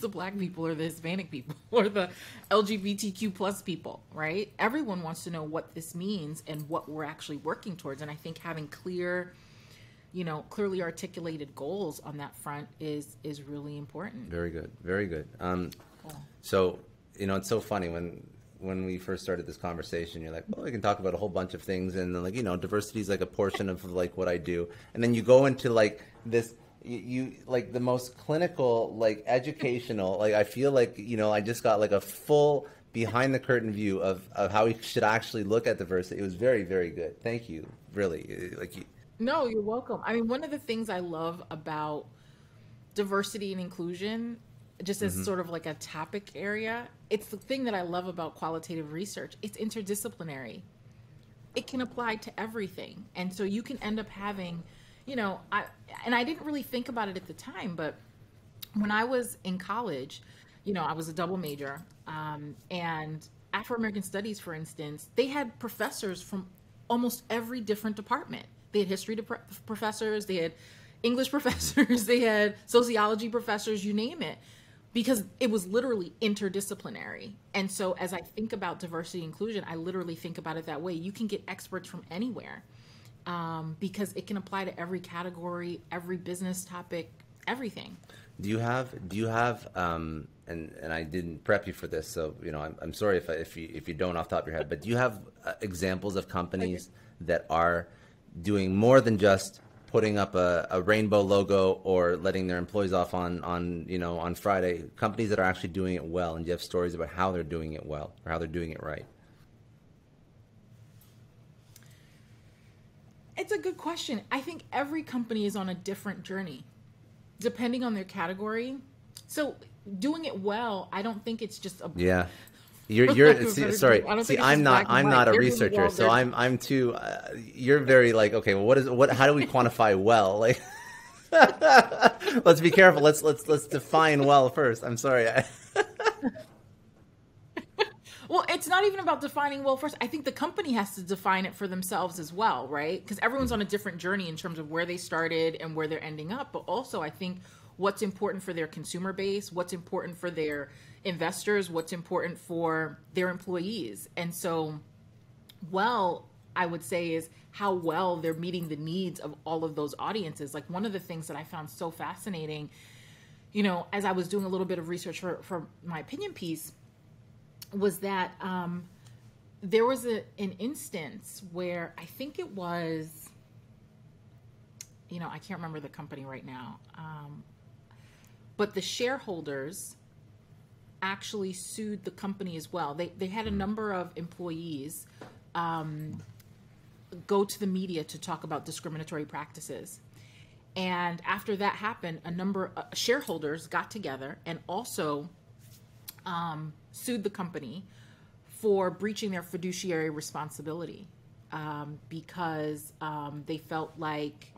the black people or the Hispanic people or the LGBTQ plus people, right? Everyone wants to know what this means and what we're actually working towards. And I think having clearly articulated goals on that front is really important. Very good. Very good. Cool. So, it's so funny when we first started this conversation, you're like, well, we can talk about a whole bunch of things, and then, like, diversity is like a portion of like what I do, and then you go into like this, you like the most clinical, like educational, like I feel like I just got like a full behind the curtain view of how we should actually look at diversity. It was very, very good. Thank you. Really, like you. No, you're welcome. I mean, one of the things I love about diversity and inclusion, just as Hmm. sort of like a topic area, it's the thing that I love about qualitative research. It's interdisciplinary. It can apply to everything. And so you can end up having, I didn't really think about it at the time, but when I was in college, I was a double major, and Afro American Studies, for instance, they had professors from almost every different department. They had history professors, they had English professors, they had sociology professors, you name it, because it was literally interdisciplinary. And so, as I think about diversity and inclusion, I literally think about it that way. You can get experts from anywhere, because it can apply to every category, every business topic, everything. Do you have and I didn't prep you for this, so I'm sorry if you don't off the top of your head, but do you have examples of Okay. companies that are doing more than just putting up a rainbow logo or letting their employees off on Friday? Companies that are actually doing it well, and you have stories about how they're doing it well or how they're doing it right. It's a good question. I think every company is on a different journey depending on their category. So doing it well, I don't think it's just a, Yeah. for lack You're of a see, better term, sorry. I don't See, think it's just black and I'm white. not a They're doing it researcher, well. so They're I'm too. You're very like, okay. Well, what? How do we quantify well? Like, let's be careful. Let's define well first. I'm sorry. Well, it's not even about defining well first. I think the company has to define it for themselves as well, right? Because everyone's on a different journey in terms of where they started and where they're ending up. But also, I think what's important for their consumer base, what's important for their investors, what's important for their employees. And so, well, I would say is how well they're meeting the needs of all of those audiences. Like one of the things that I found so fascinating, as I was doing a little bit of research for my opinion piece, was that there was an instance where I think it was, I can't remember the company right now, but the shareholders actually sued the company as well. They had a number of employees go to the media to talk about discriminatory practices. And after that happened, a number of shareholders got together and also sued the company for breaching their fiduciary responsibility, because they felt like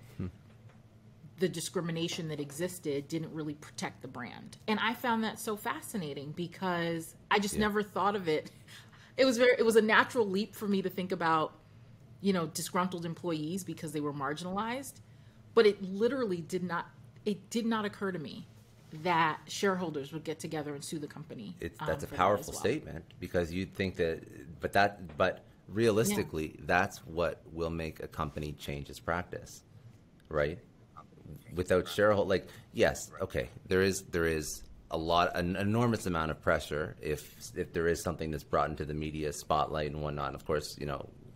the discrimination that existed didn't really protect the brand. And I found that so fascinating because I just Yeah. never thought of it. It was a natural leap for me to think about, disgruntled employees because they were marginalized, but it did not occur to me that shareholders would get together and sue the company, That's a for that as powerful well. statement because you'd think that, but Yeah. realistically, that's what will make a company change its practice, right? Without shareholder, like, yes, okay, there is an enormous amount of pressure if there is something that's brought into the media spotlight and whatnot. Of course,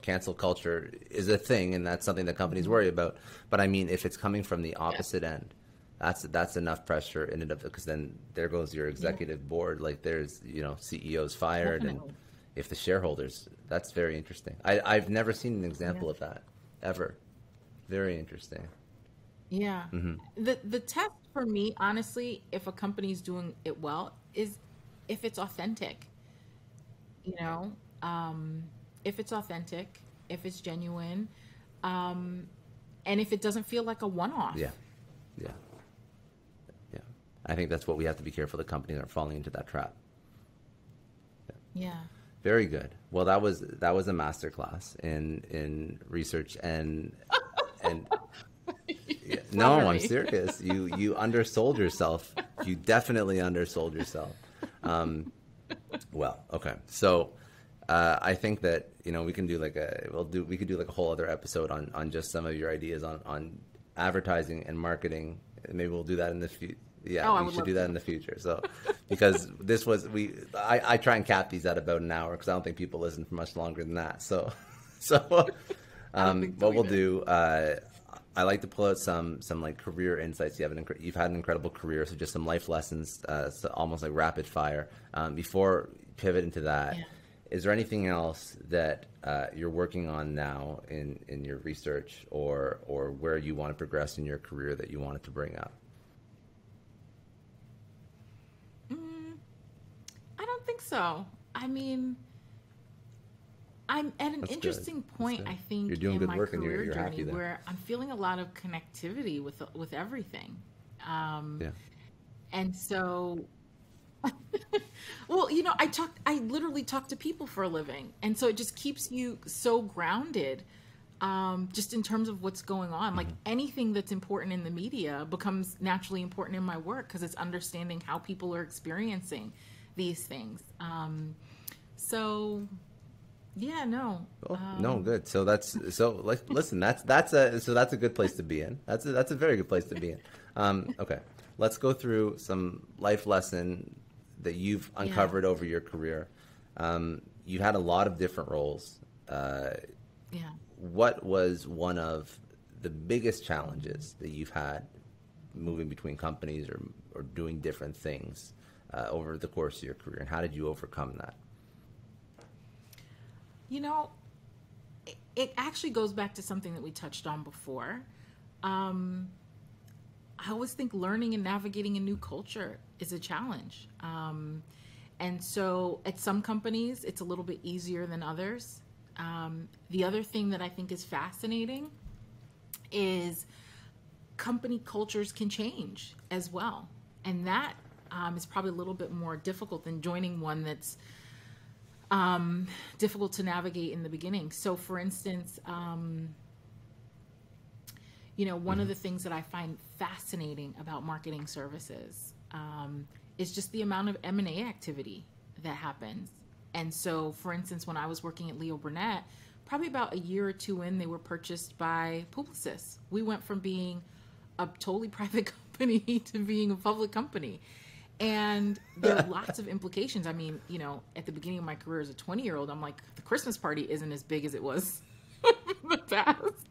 cancel culture is a thing, and that's something that companies Mhm. worry about. But I mean, if it's coming from the opposite end, that's enough pressure in and of, because then there goes your Yeah, executive board. Like, there's CEOs fired, and definitely. if the shareholders, that's very interesting. I've never seen an Yeah. example of that ever. Very interesting. Yeah. Hmm. The test for me, honestly, if a company's doing it well, is if it's authentic, you know? Um, if it's authentic, if it's genuine, and if it doesn't feel like a one-off. Yeah. Yeah. Yeah. I think that's what we have to be careful, the companies aren't falling into that trap. Yeah. Very good. Well, that was a masterclass in research and yeah, no, I'm serious. You undersold yourself. You definitely undersold yourself. Well, okay. So I think that we can do we could do like a whole other episode on just some of your ideas on advertising and marketing. Maybe we'll do that in the future. Yeah, we should do that in the future. So, because I try and cap these at about an hour because I don't think people listen for much longer than that. So what we'll do, I like to pull out some like career insights. You've had an incredible career, so just some life lessons, so almost like rapid fire. Before pivot into that, is there anything else that you're working on now in your research or where you want to progress in your career that you wanted to bring up? I don't think so. I mean, I'm at an interesting point, I think, you're doing in good my work and career you're journey happy there. where I'm feeling a lot of connectivity with everything. Yeah. And so, well, I literally talk to people for a living. And so it just keeps you so grounded, just in terms of what's going on. Like anything that's important in the media becomes naturally important in my work because it's understanding how people are experiencing these things. So yeah, no. No, good. So listen, that's a good place to be in. That's a very good place to be in. Okay. Let's go through some life lesson that you've uncovered over your career. You had a lot of different roles. What was one of the biggest challenges that you've had moving between companies or doing different things over the course of your career, and how did you overcome that? It actually goes back to something that we touched on before. I always think learning and navigating a new culture is a challenge. And so at some companies, it's a little bit easier than others. The other thing that I think is fascinating is company cultures can change as well. And that is probably a little bit more difficult than joining one that's difficult to navigate in the beginning. So for instance, one of the things that I find fascinating about marketing services is just the amount of M&A activity that happens. And so, for instance, when I was working at Leo Burnett, probably about a year or two in, they were purchased by Publicis. We went from being a totally private company to being a public company. And there are lots of implications. I mean, at the beginning of my career as a 20-year-old, I'm like, the Christmas party isn't as big as it was in the past.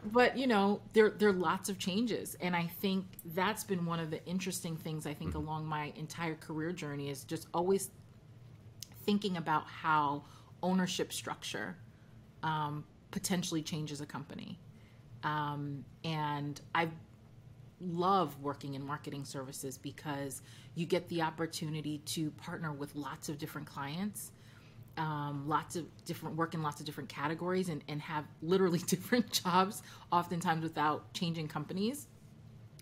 But, there are lots of changes. And I think that's been one of the interesting things, I think, along my entire career journey is just always thinking about how ownership structure potentially changes a company. And I love working in marketing services because you get the opportunity to partner with lots of different clients, work in lots of different categories and have literally different jobs, oftentimes without changing companies.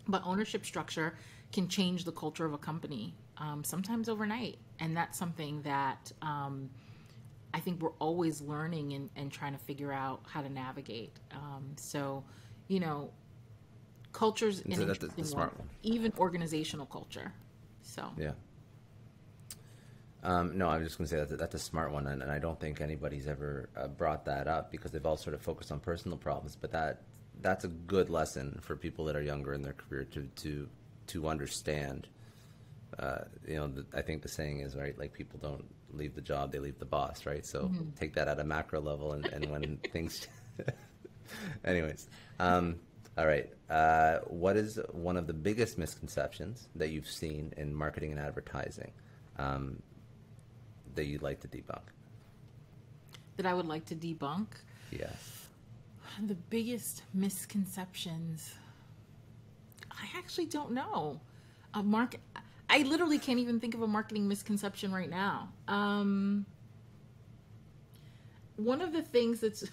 But ownership structure can change the culture of a company, sometimes overnight. And that's something that I think we're always learning and trying to figure out how to navigate. Culture's an interesting one, even organizational culture. So yeah. No, I was just going to say that's a smart one, and I don't think anybody's ever brought that up because they've all sort of focused on personal problems. But that's a good lesson for people that are younger in their career to understand. I think the saying is, right, like people don't leave the job, they leave the boss, right? So take that at a macro level, and when things. Anyways. All right. What is one of the biggest misconceptions that you've seen in marketing and advertising that you'd like to debunk? That I would like to debunk? Yes. The biggest misconceptions. I actually don't know. I literally can't even think of a marketing misconception right now. one of the things that's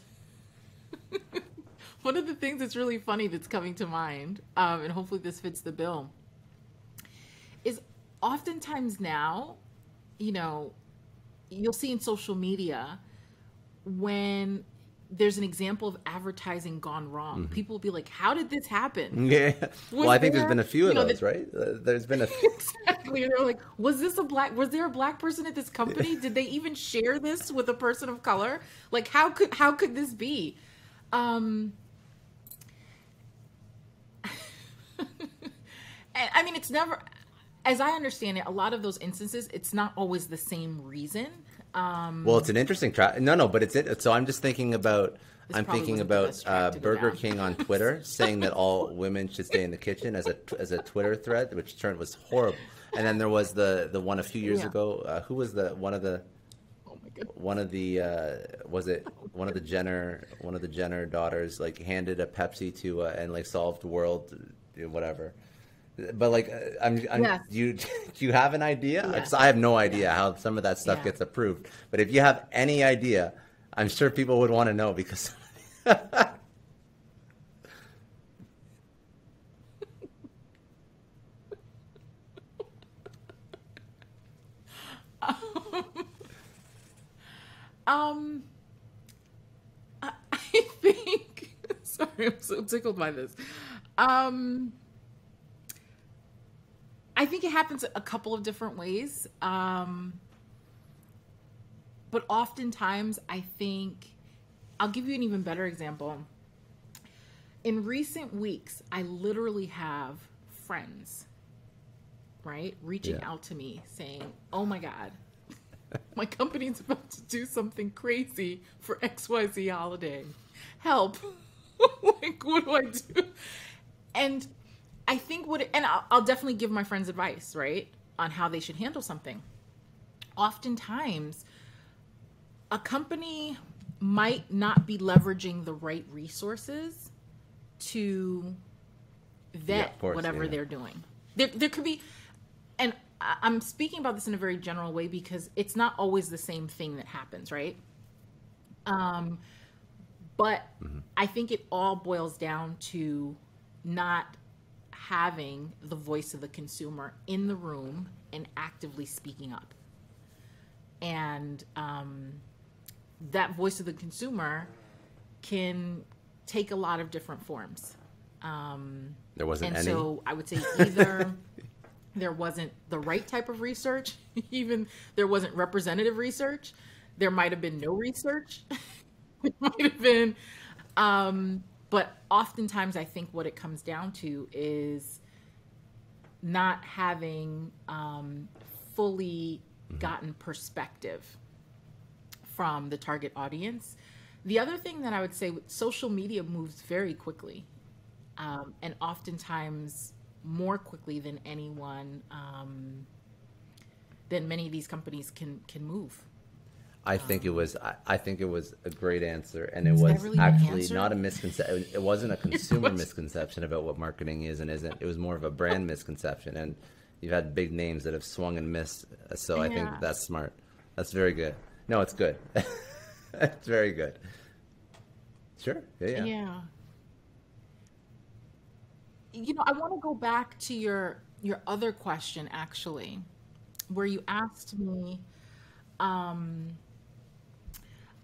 one of the things that's really funny that's coming to mind, and hopefully this fits the bill, is oftentimes now, you know, you'll see in social media when there's an example of advertising gone wrong. People will be like, how did this happen? Yeah. Well, I think there's been a few of you know, those, right? There's been a few. Exactly. They're like, was there a black person at this company? Did they even share this with a person of color? Like, how could this be? And I mean, it's never, as I understand it, a lot of those instances, it's not always the same reason. Well, it's an interesting track. No, but it's it. So I'm just thinking about. I'm thinking about Burger King on Twitter saying that all women should stay in the kitchen as a Twitter thread, which was horrible. And then there was the one a few years ago. Who was one of the Jenner daughters like handed a Pepsi to and like solved world whatever. But like, Yes. do you have an idea? Yeah. 'Cause I have no idea how some of that stuff gets approved. But if you have any idea, I'm sure people would want to know because. I think, sorry, I'm so tickled by this. I think it happens a couple of different ways. But oftentimes, I think, I'll give you an even better example. In recent weeks, I literally have friends, right, reaching out to me saying, oh my God, my company's about to do something crazy for XYZ holiday. Help. Like, what do I do? And I think I'll definitely give my friends advice, right, on how they should handle something. Oftentimes, a company might not be leveraging the right resources to vet whatever they're doing. There could be, and I'm speaking about this in a very general way because it's not always the same thing that happens, right? But I think it all boils down to not having the voice of the consumer in the room and actively speaking up. And that voice of the consumer can take a lot of different forms. There wasn't any. So I would say either there wasn't the right type of research, even there wasn't representative research, there might have been no research. It might have been, but oftentimes I think what it comes down to is not having fully gotten perspective from the target audience. The other thing that I would say, social media moves very quickly, and oftentimes more quickly than anyone, than many of these companies can move. I think it was a great answer, and it was really actually not a misconception. It wasn't a consumer misconception about what marketing is and isn't. It was more of a brand misconception, and you've had big names that have swung and missed. So I think that's smart. That's very good. No, it's good. It's very good. Sure. Yeah. You know, I want to go back to your other question, actually, where you asked me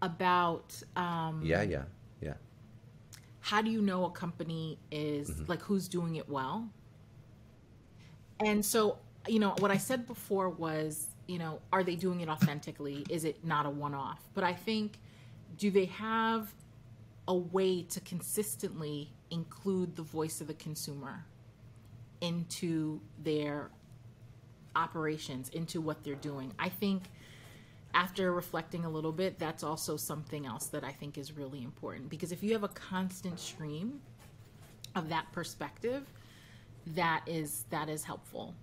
about Yeah. how do you know a company is like who's doing it well? And so, you know, what I said before was, you know, are they doing it authentically? Is it not a one-off? But I think, do they have a way to consistently include the voice of the consumer into their operations, into what they're doing? I think after reflecting a little bit, that's also something else that I think is really important, because if you have a constant stream of that perspective, that is helpful,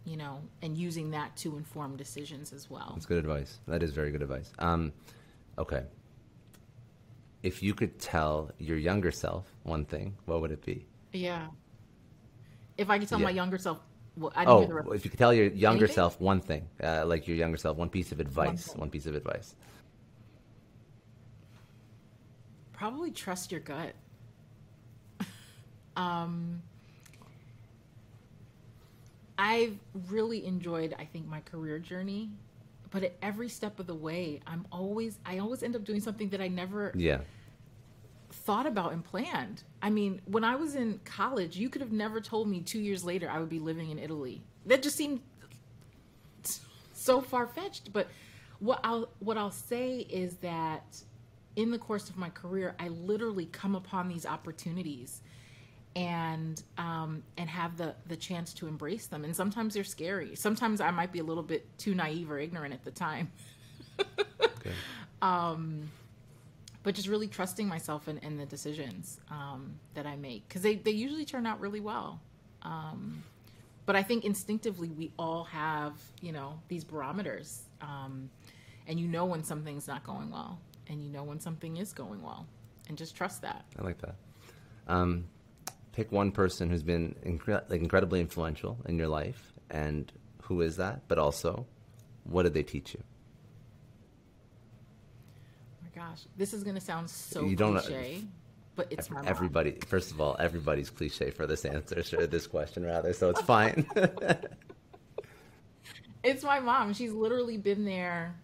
you know, and using that to inform decisions as well. That's good advice. That is very good advice. Okay. If you could tell your younger self one thing, what would it be? Yeah. If I could tell my younger self, well, I didn't if you could tell your younger Anything? self one thing, like your younger self, one piece of advice, one piece of advice. Probably trust your gut. um, I've really enjoyed, I think, my career journey, but at every step of the way, I always end up doing something that I never Yeah. thought about and planned. I mean, when I was in college, you could have never told me 2 years later I would be living in Italy. That just seemed so far-fetched. But what I'll say is that in the course of my career, I literally come upon these opportunities and have the chance to embrace them. And sometimes they're scary. Sometimes I might be a little bit too naive or ignorant at the time. Okay. But just really trusting myself in the decisions that I make, because they usually turn out really well. But I think instinctively we all have, these barometers, and you know when something's not going well, and you know when something is going well, and just trust that. I like that. Pick one person who's been incredibly influential in your life, and who is that? But also, what did they teach you? Gosh, this is going to sound so You don't- cliche, but it's my mom. Everybody, first of all, everybody's cliche for this answer, or this question rather, so it's fine. It's my mom. She's literally been there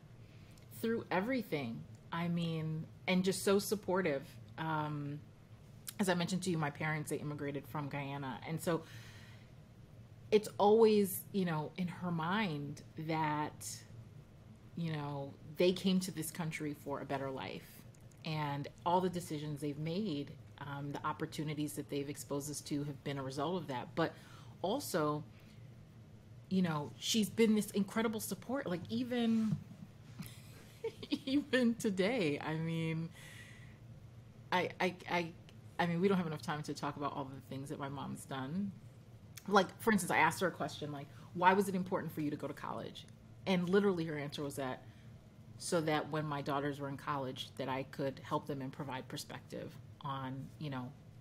through everything. I mean, and just so supportive. As I mentioned to you, my parents, they immigrated from Guyana. And so it's always, in her mind that, they came to this country for a better life, and all the decisions they've made, the opportunities that they've exposed us to have been a result of that. But also, she's been this incredible support, like even today. I mean, I mean, we don't have enough time to talk about all the things that my mom's done. Like, for instance, I asked her a question like, why was it important for you to go to college? And literally her answer was that so that when my daughters were in college, that I could help them and provide perspective on,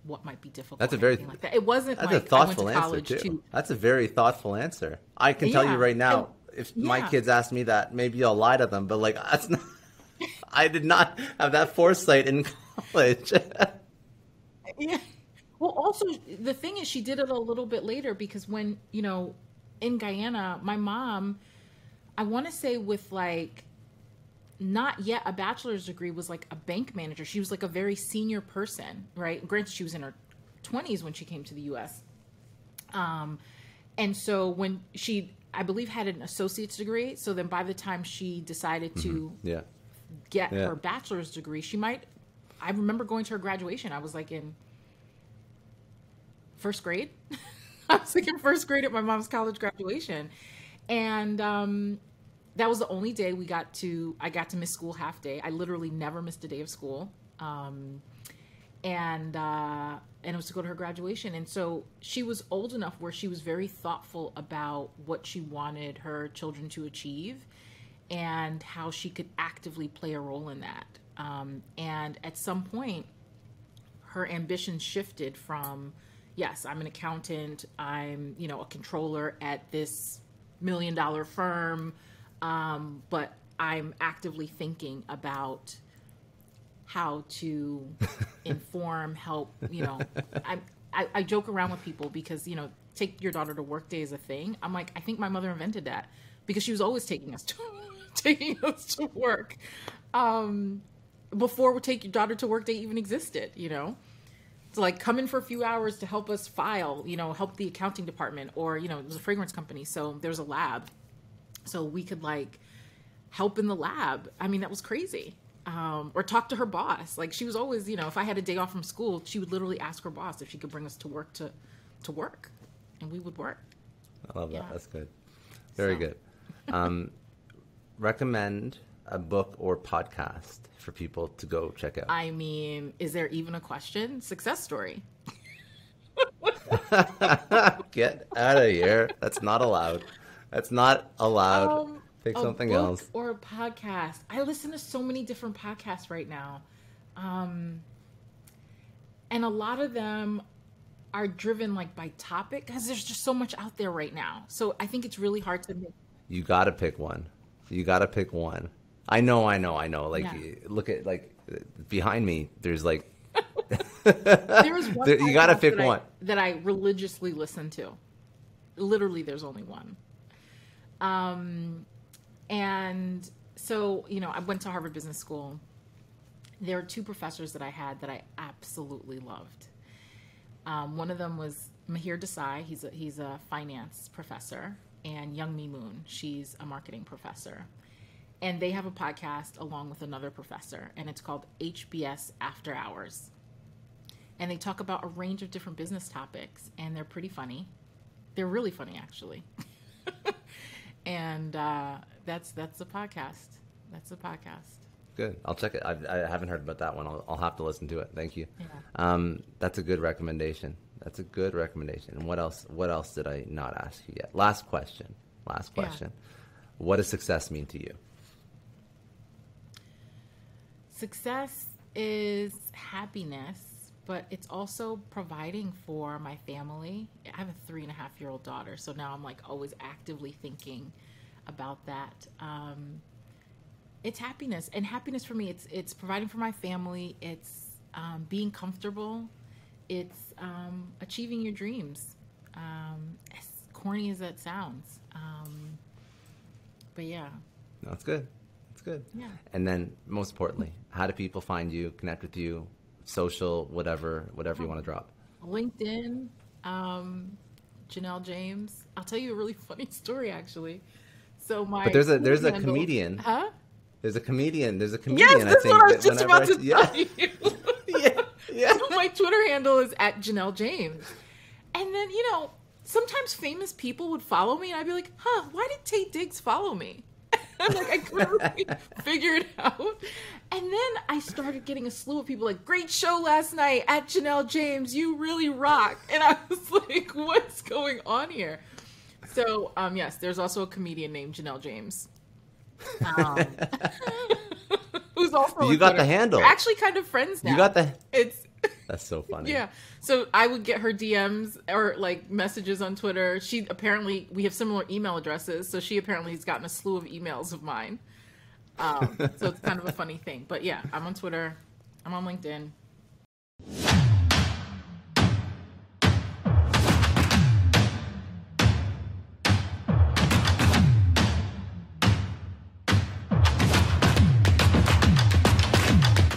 what might be difficult. That's a very like that. It wasn't that's like a thoughtful I went to answer college too. That's a very thoughtful answer. I can tell you Yeah, right now, and- if my yeah. kids ask me that, maybe I'll lie to them. But like, that's not. I did not have that foresight in college. Yeah. Well, also, the thing is, she did it a little bit later because when, in Guyana, my mom, I want to say with like not yet a bachelor's degree, was like a bank manager. She was like a very senior person, right? Granted, she was in her 20s when she came to the US. And so when she, I believe, had an associate's degree, so then by the time she decided to Yeah. get Yeah. her bachelor's degree, I remember going to her graduation. I was like in first grade. I was like in first grade at my mom's college graduation. And that was the only day I got to miss school half day. I literally never missed a day of school. And it was to go to her graduation. And so she was old enough where she was very thoughtful about what she wanted her children to achieve and how she could actively play a role in that. And at some point, her ambitions shifted from, yes, I'm an accountant, I'm, a controller at this $1 million firm, but I'm actively thinking about how to inform, help, I joke around with people because, take your daughter to work day is a thing. I'm like, I think my mother invented that because she was always taking us to work. Before Take Your Daughter to Work Day even existed, So like come in for a few hours to help us file, help the accounting department, or, it was a fragrance company. So there's a lab. So we could like help in the lab. I mean, that was crazy. Or talk to her boss. Like she was always, if I had a day off from school, she would literally ask her boss if she could bring us to work to work, and we would work. I love that. Yeah. That's good. Very So. good. Recommend a book or podcast for people to go check out. I mean, is there even a question? Success Story. Get out of here. That's not allowed. That's not allowed. Pick A something book else. or a podcast. I listen to so many different podcasts right now. And a lot of them are driven like by topic because there's just so much out there right now. So I think it's really hard to make. You got to pick one. You got to pick one. I know. Like, Yeah. look at like behind me, there's like, There is one you got to podcast pick one. that I religiously listen to. Literally, there's only one. And so, you know, I went to Harvard Business School. There are two professors that I had that I absolutely loved. One of them was Mahir Desai. He's a finance professor, and Youngmi Moon. She's a marketing professor. And they have a podcast along with another professor, and it's called HBS After Hours. And they talk about a range of different business topics, and they're pretty funny. They're really funny, actually. And that's the podcast. That's the podcast. Good. I'll check it. I haven't heard about that one. I'll have to listen to it. Thank you. Yeah. That's a good recommendation. That's a good recommendation. And what else did I not ask you yet? Last question. Yeah. What does success mean to you? Success is happiness, but it's also providing for my family. I have a 3.5-year-old daughter, so now I'm like always actively thinking about that. It's happiness, and happiness for me, it's providing for my family. It's being comfortable. It's achieving your dreams. As corny as that sounds, but yeah. No, it's good. It's good. Yeah. And then, most importantly, how do people find you, connect with you, social, whatever you want to drop? LinkedIn, Janelle James. I'll tell you a really funny story, actually. So but there's a handle, comedian. Huh? There's a comedian. Yes, I that's think. what I was just about to yeah. tell you. Yeah. So my Twitter handle is @Janelle James. And then, you know, sometimes famous people would follow me, and I'd be like, huh, why did Tate Diggs follow me? I'm like, I couldn't really figure it out. And then I started getting a slew of people like, great show last night, @Janelle James, you really rock. And I was like, what's going on here? So, yes, there's also a comedian named Janelle James. Who's also You got the handle. We're actually kind of friends now. You got the. It's That's so funny. yeah. So I would get her DMs or like messages on Twitter. We have similar email addresses, so she apparently has gotten a slew of emails of mine. So it's kind of a funny thing. But yeah, I'm on Twitter. I'm on LinkedIn.